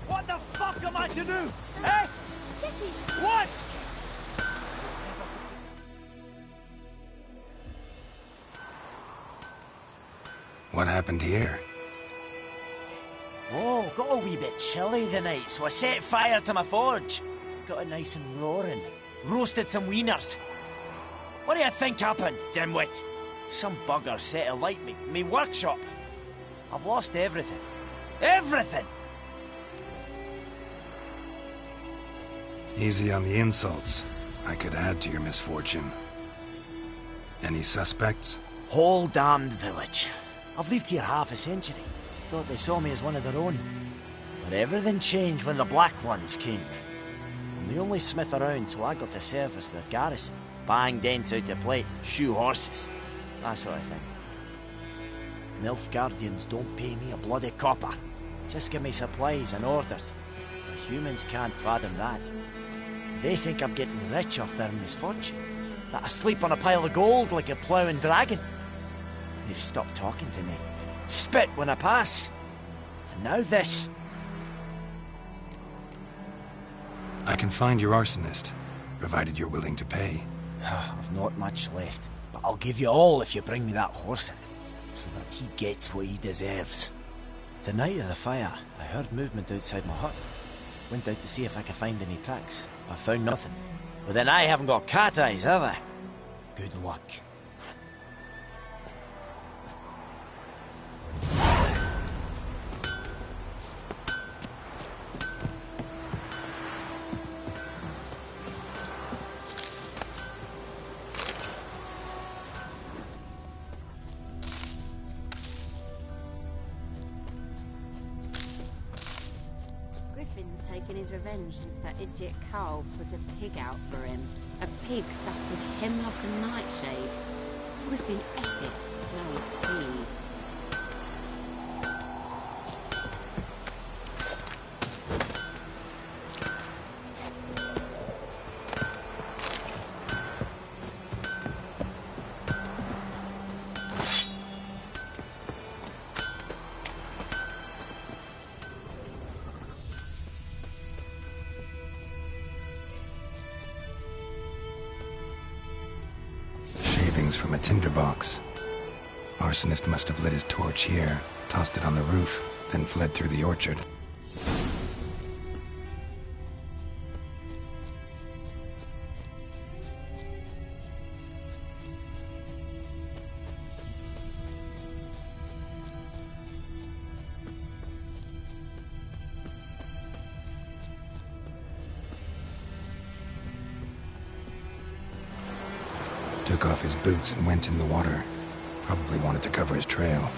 What the fuck am I to do? Eh? Chitty. What? What happened here? Oh, got a wee bit chilly the night, so I set fire to my forge. Got it nice and roaring. Roasted some wieners. What do you think happened, dimwit? Some bugger set alight me workshop. I've lost everything. Everything! Easy on the insults. I could add to your misfortune. Any suspects? Whole damned village. I've lived here half a century. Thought they saw me as one of their own. But everything changed when the Black Ones came. I'm the only smith around, so I got to service their garrison. Bang dents out of plate, shoe horses. That sort of thing. Nilfgaardians don't pay me a bloody copper. Just give me supplies and orders. The humans can't fathom that. They think I'm getting rich off their misfortune. That I sleep on a pile of gold like a ploughing dragon. They've stopped talking to me. Spit when I pass. And now this. I can find your arsonist, provided you're willing to pay. I've not much left, but I'll give you all if you bring me that horse in, so that he gets what he deserves. The night of the fire, I heard movement outside my hut. Went out to see if I could find any tracks. I found nothing. But then I haven't got cat eyes, have I? Good luck. Griffin's taken his revenge since that idiot Carl put a pig out for him. A pig stuffed with hemlock and nightshade. Griffin ate it. Now he's peeved. From a tinderbox. Arsonist must have lit his torch here, tossed it on the roof, then fled through the orchard. Took off his boots and went in the water. Probably wanted to cover his trail.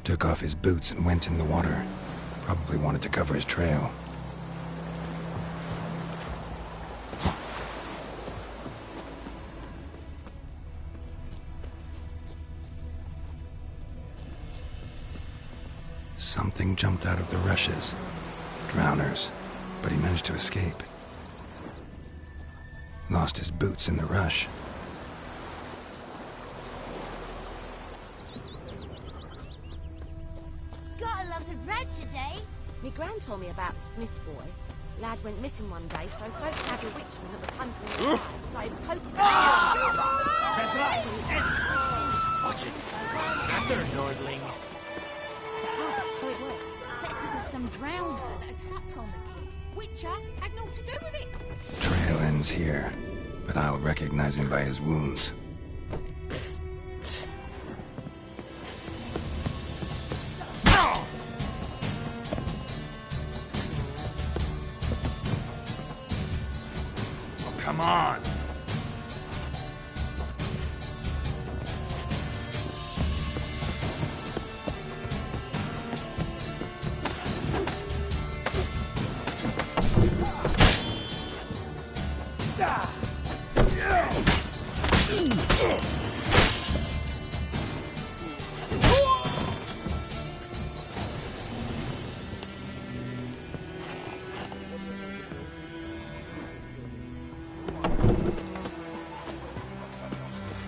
Took off his boots and went in the water. Probably wanted to cover his trail. Something jumped out of the rushes. Drowners. But he managed to escape. Lost his boots in the rush. Today? Me gran told me about the Smith's boy. Lad went missing one day, so folks had a witchman that was hunting him and started poking him. Watch it. After Nordling. So it worked. Said it was some drowner that had sucked on the kid. Witcher had naught to do with it. Trail ends here, but I'll recognize him by his wounds. Come on!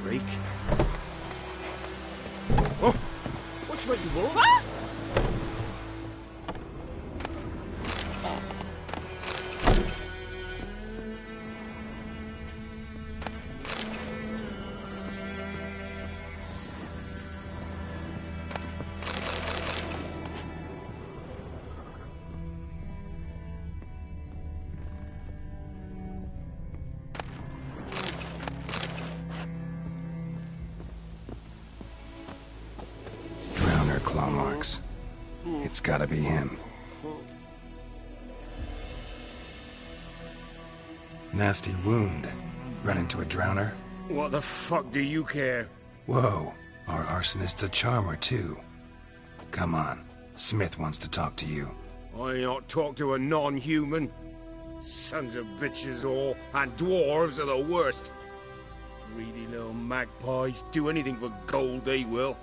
Freak. Oh! What's what you want? Claw marks. It's gotta be him. Nasty wound. Run into a drowner? What the fuck do you care? Whoa, our arsonist's a charmer too. Come on, Smith wants to talk to you. I ain't not talk to a non-human. Sons of bitches all, and dwarves are the worst. Greedy little magpies, do anything for gold they will.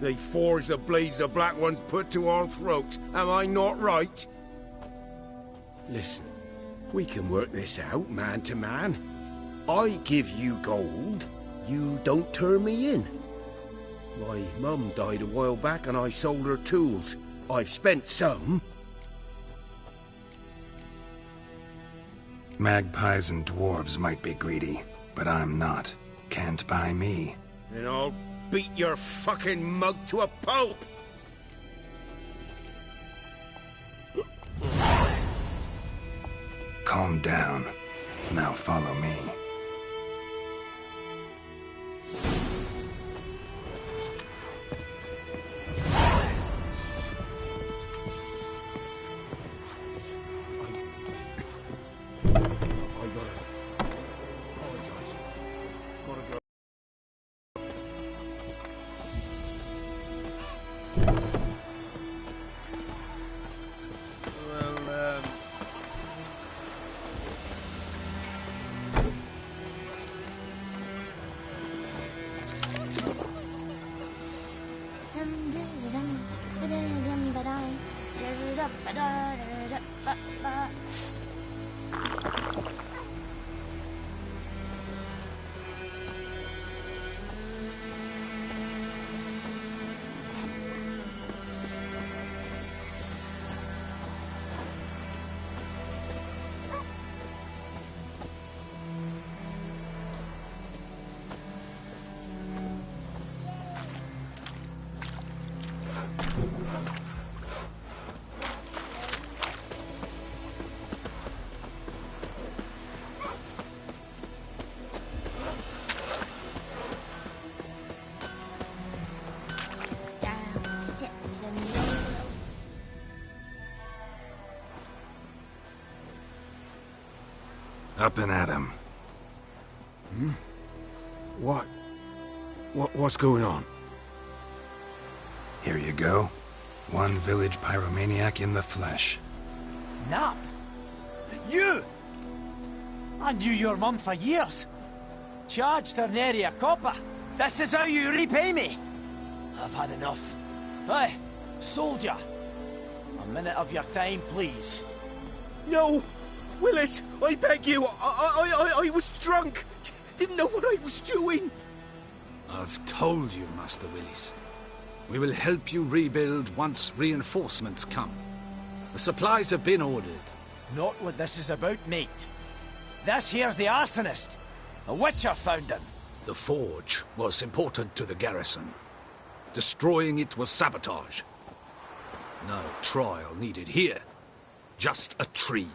They forge the blades the black ones put to our throats. Am I not right? Listen, we can work this out, man to man. I give you gold, you don't turn me in. My mum died a while back and I sold her tools. I've spent some. Magpies and dwarves might be greedy, but I'm not. Can't buy me. Then I'll beat your fucking mug to a pulp! Calm down. Now follow me. Up and at 'em. Hmm? What's going on? Here you go. One village pyromaniac in the flesh. Nap? You? I knew your mum for years. Charged her nary a copper. This is how you repay me. I've had enough. Hey, soldier. A minute of your time, please. No! Willis, I beg you! I was drunk! Didn't know what I was doing! I've told you, Master Willis. We will help you rebuild once reinforcements come. The supplies have been ordered. Not what this is about, mate. This here's the arsonist. A witcher found him. The forge was important to the garrison. Destroying it was sabotage. No trial needed here. Just a tree.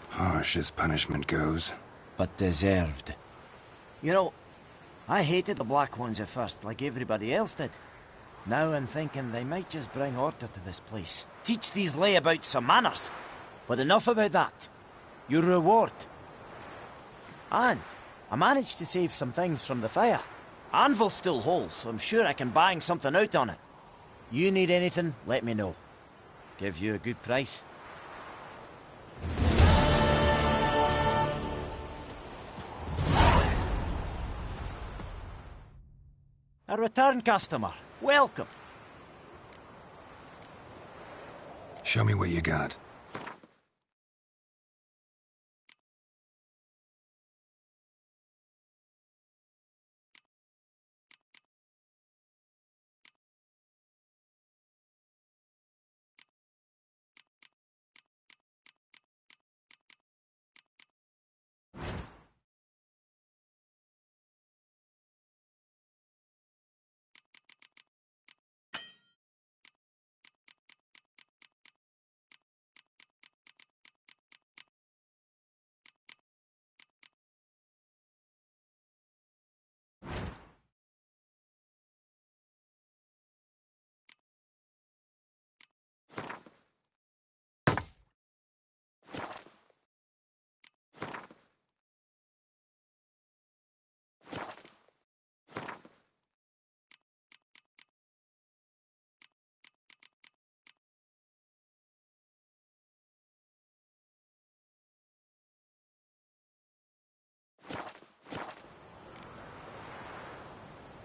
Harsh as punishment goes. But deserved. You know, I hated the Black Ones at first, like everybody else did. Now I'm thinking they might just bring order to this place. Teach these layabouts some manners. But enough about that. Your reward. And I managed to save some things from the fire. Anvil's still whole, so I'm sure I can bang something out on it. You need anything, let me know. Give you a good price. A return customer. Welcome. Show me what you got.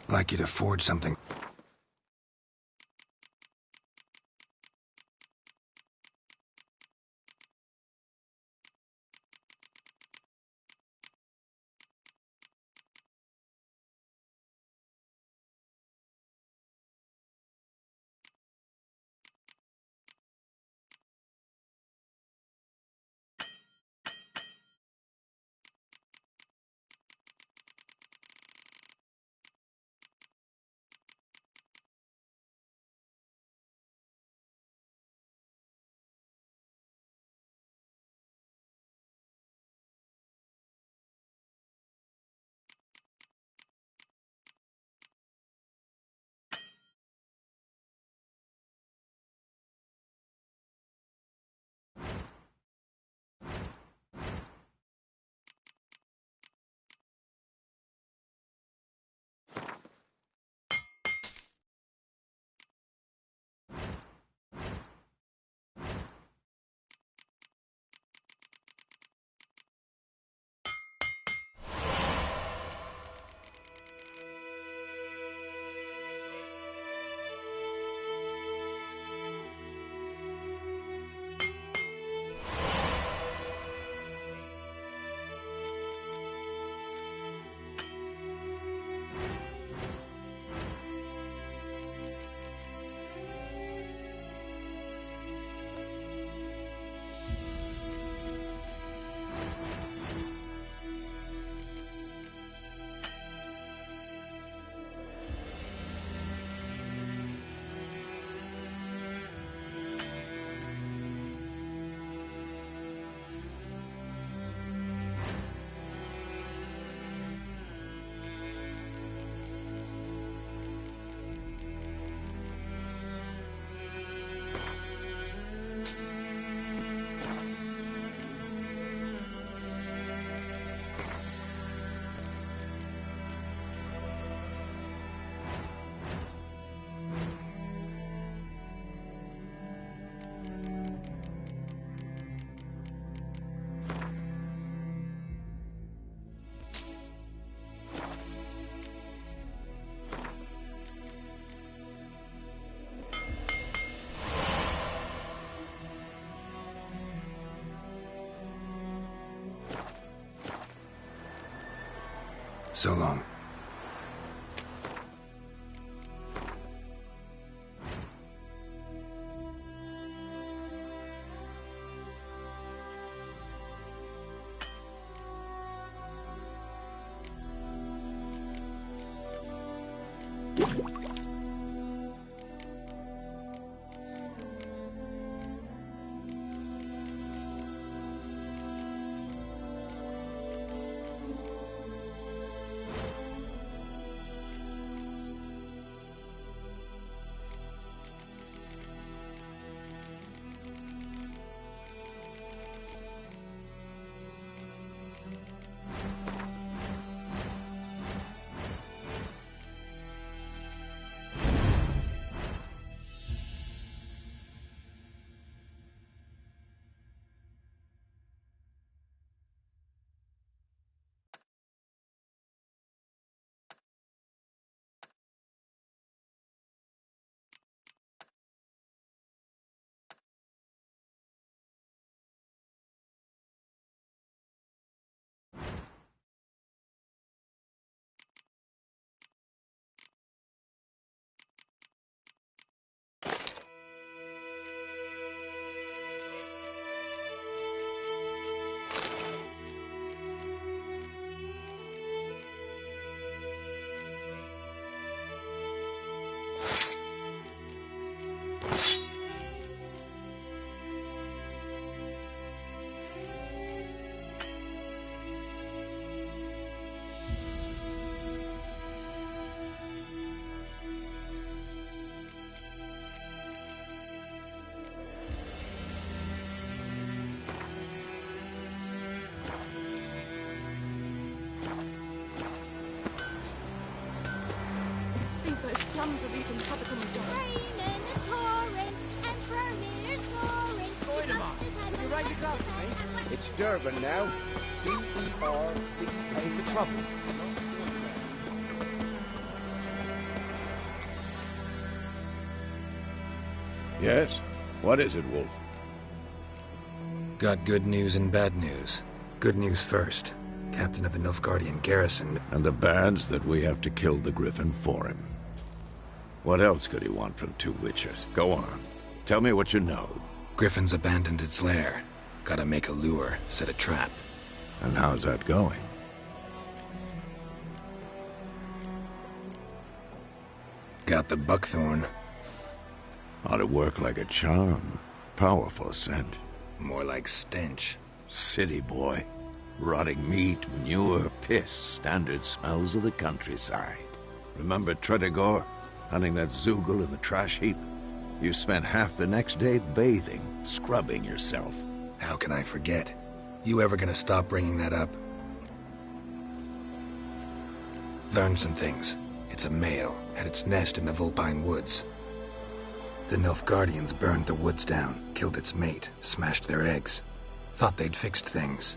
I'd like you to forge something. So long. Plums have even cut the Raining and pouring, and Vermeer's snoring. Are you ready to go for me? It's Durban now. D-E-R-B. Ready for trouble? Yes? What is it, Wolf? Got good news and bad news. Good news first. Captain of the Nilfgaardian garrison. And the bad's that we have to kill the Griffin for him. What else could he want from two witchers? Go on. Tell me what you know. Griffin's abandoned its lair. Gotta make a lure, set a trap. And how's that going? Got the buckthorn. Ought to work like a charm. Powerful scent. More like stench. City boy. Rotting meat, manure, piss. Standard smells of the countryside. Remember Tredegor? Hunting that Zoogle in the trash heap? You spent half the next day bathing, scrubbing yourself. How can I forget? You ever gonna stop bringing that up? Learned some things. It's a male, had its nest in the Vulpine Woods. The Nilfgaardians burned the woods down, killed its mate, smashed their eggs. Thought they'd fixed things.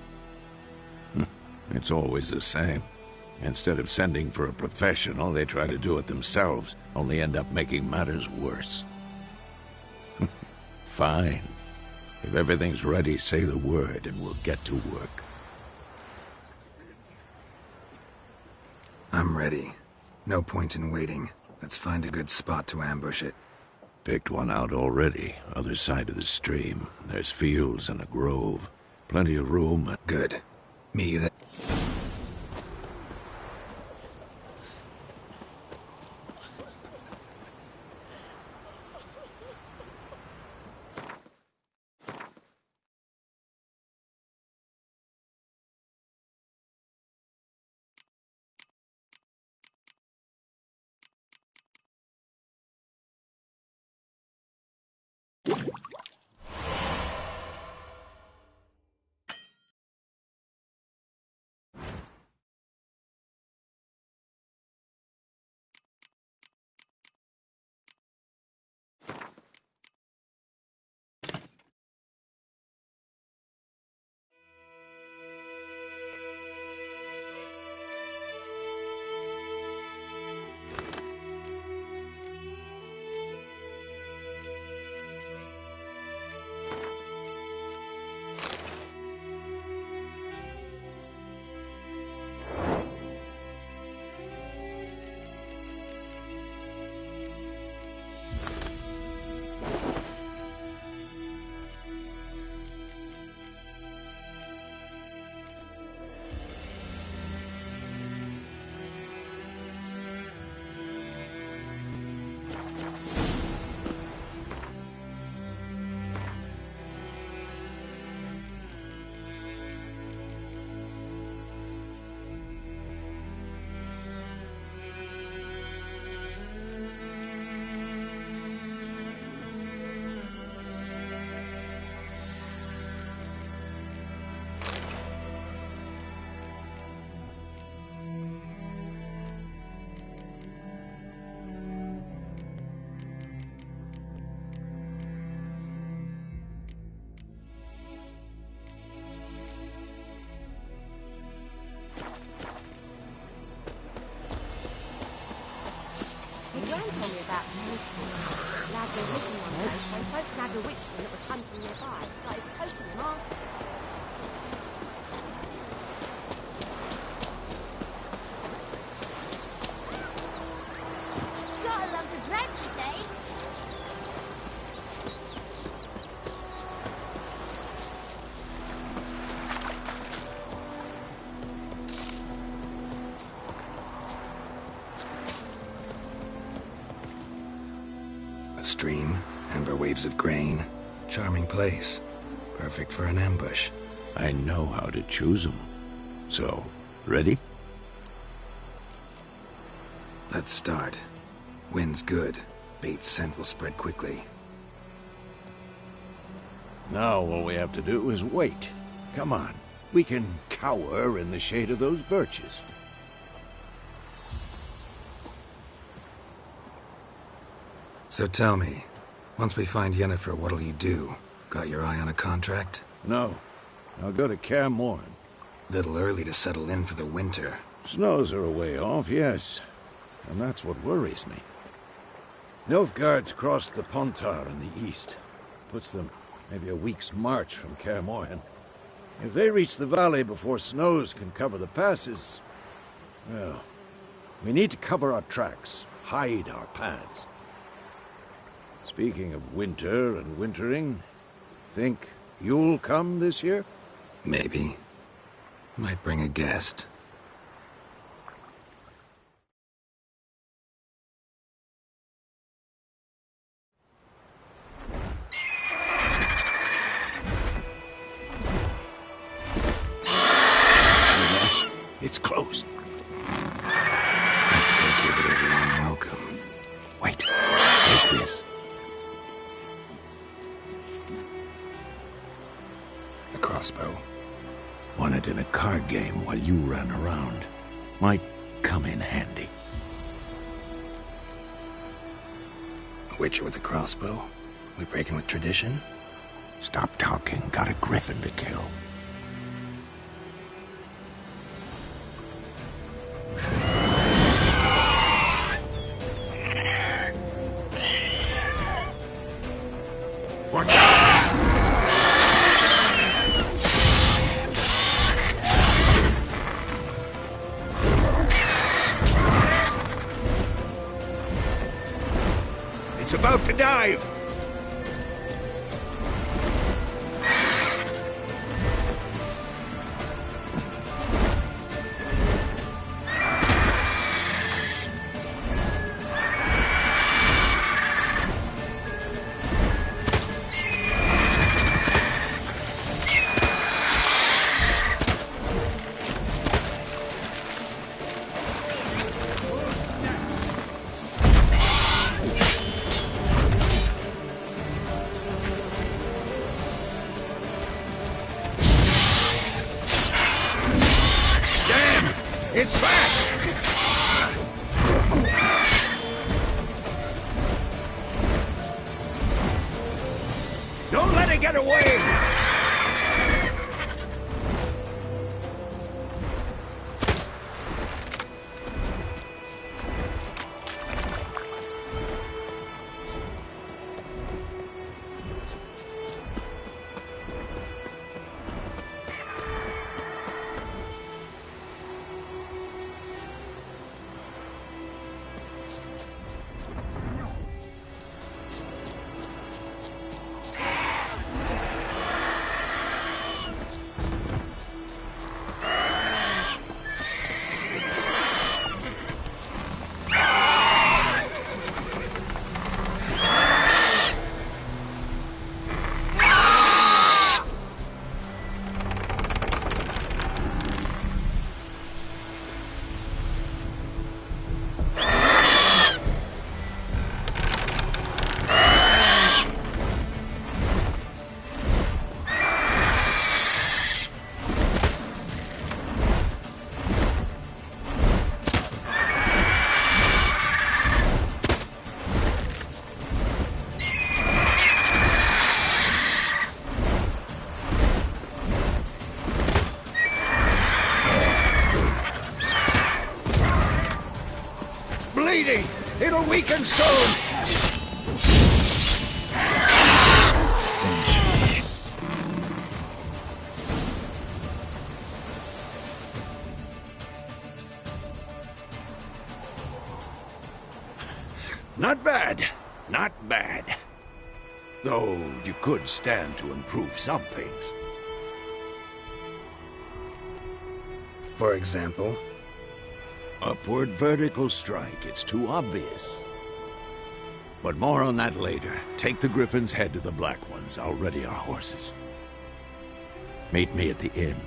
It's always the same. Instead of sending for a professional, they try to do it themselves, only end up making matters worse. Fine. If everything's ready, say the word and we'll get to work. I'm ready. No point in waiting. Let's find a good spot to ambush it. Picked one out already, other side of the stream. There's fields and a grove. Plenty of room. Good. Meet you there. Gran told me about the Smith boy. Lad went missing one day, so folk nabbed a witchman that was hunting nearby and started poking him arse. Gotta love the dread today. A stream, amber waves of grain. Charming place. Perfect for an ambush. I know how to choose them. So, ready? Let's start. Wind's good. Bait's scent will spread quickly. Now all we have to do is wait. Come on. We can cower in the shade of those birches. So tell me, once we find Yennefer, what'll you do? Got your eye on a contract? No. I'll go to Kaer Morhen. Little early to settle in for the winter. Snows are a way off, yes. And that's what worries me. Nilfgaard's crossed the Pontar in the east. Puts them maybe a week's march from Kaer Morhen. If they reach the valley before snows can cover the passes, well, we need to cover our tracks, hide our paths. Speaking of winter and wintering, think you'll come this year? Maybe. Might bring a guest. It's closed. Let's go give it a warm welcome. Wait, take this. A crossbow. Won it in a card game while you ran around. Might come in handy. A witcher with a crossbow? We breaking with tradition? Stop talking. Got a griffin to kill. It's about to dive! It's fast! Don't let it get away! Bleeding! It'll weaken soon! Not bad. Not bad. Though you could stand to improve some things. For example? Upward vertical strike. It's too obvious. But more on that later. Take the Griffin's head to the Black Ones. I'll ready our horses. Meet me at the inn.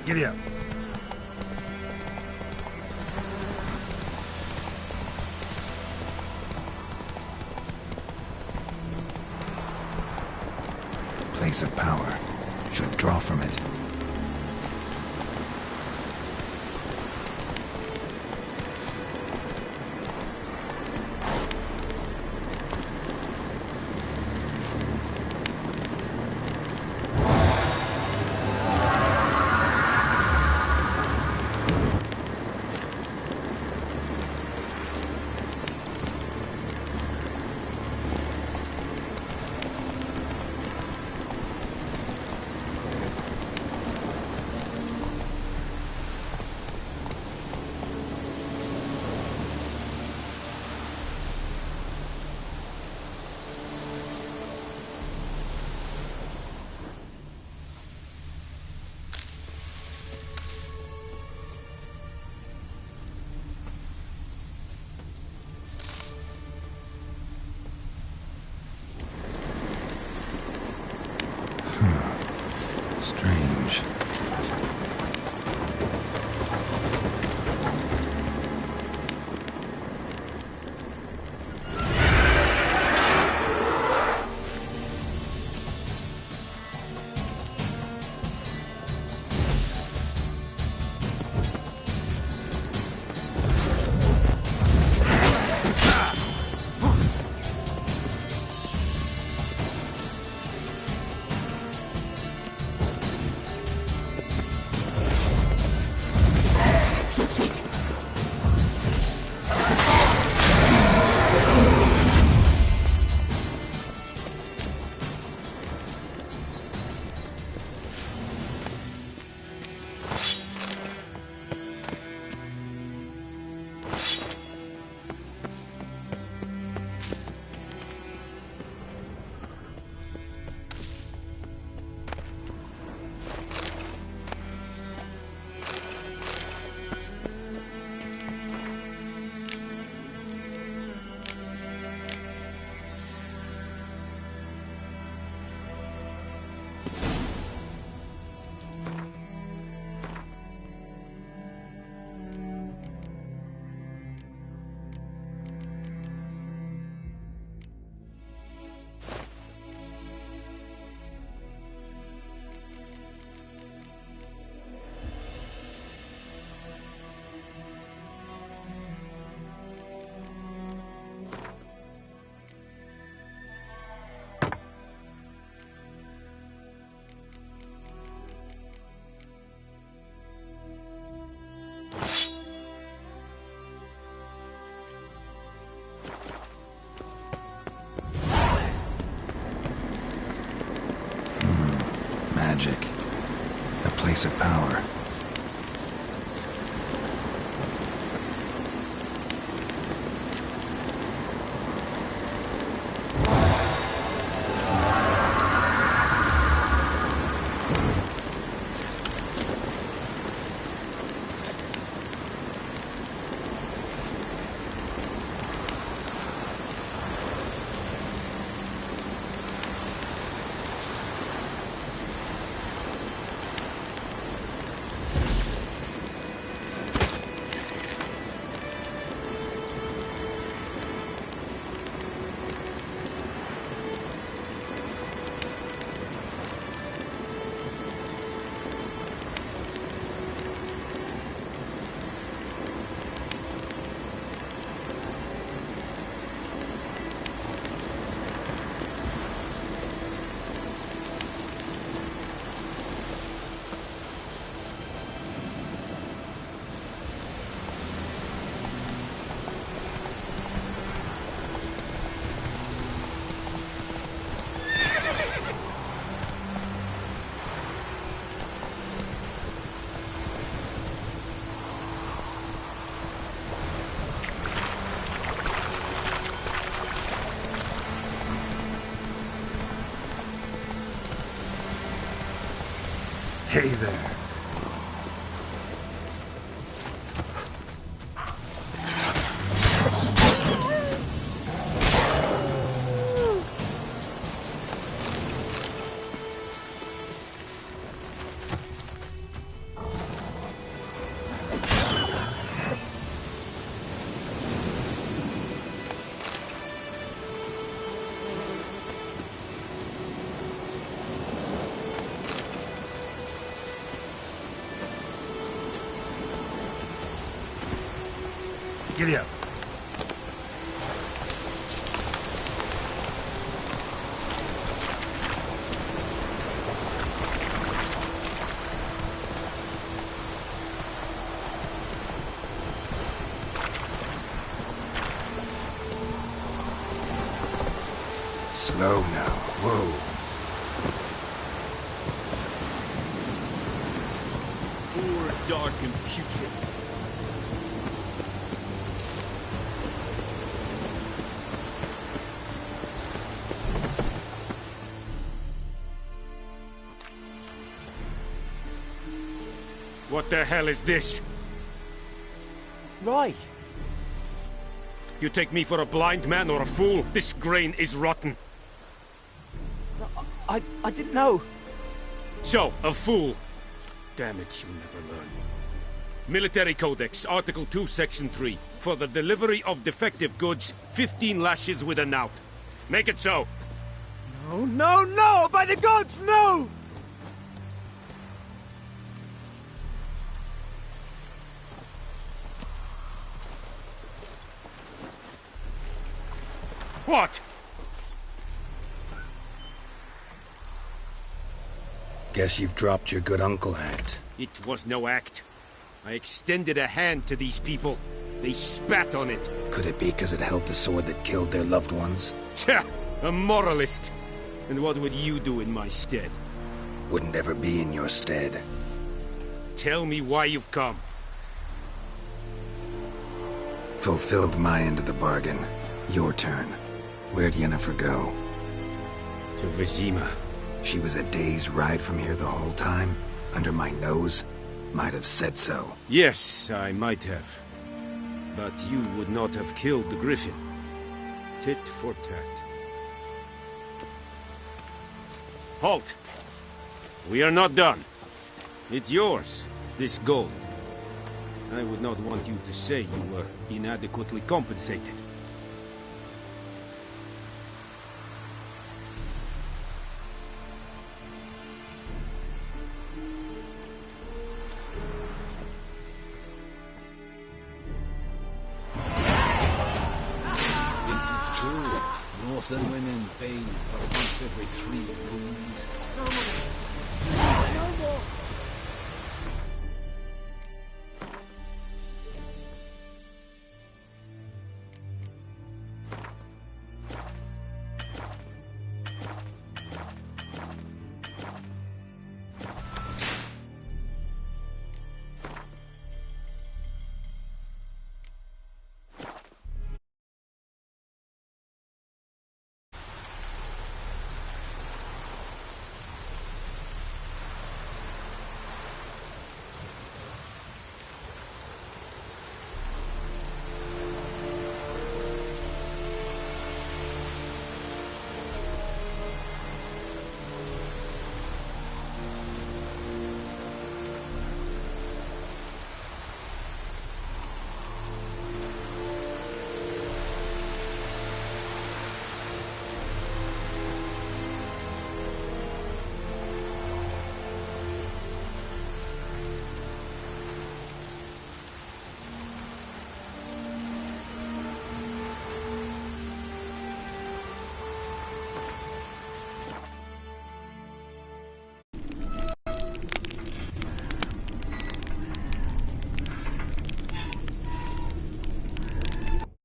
Giddy up. place of power. Should draw from it. Strange. Magic. A place of power. Hey there. Giddy up. Slow now. Whoa. Poor, dark, and putrid. What the hell is this? Rye! You take me for a blind man or a fool? This grain is rotten. I didn't know. So, a fool. Damn it, you'll never learn. Military Codex, Article 2, Section 3. For the delivery of defective goods, 15 lashes with a knout. Make it so. No, no, no! By the gods, no! What? Guess you've dropped your good uncle act. It was no act. I extended a hand to these people. They spat on it. Could it be because it held the sword that killed their loved ones? Tja, a moralist. And what would you do in my stead? Wouldn't ever be in your stead. Tell me why you've come. Fulfilled my end of the bargain. Your turn. Where'd Yennefer go? To Vizima. She was a day's ride from here the whole time? Under my nose? Might have said so. Yes, I might have. But you would not have killed the griffin. Tit for tat. Halt! We are not done. It's yours, this gold. I would not want you to say you were inadequately compensated. Northern women bathe but once every 3 moons. No more.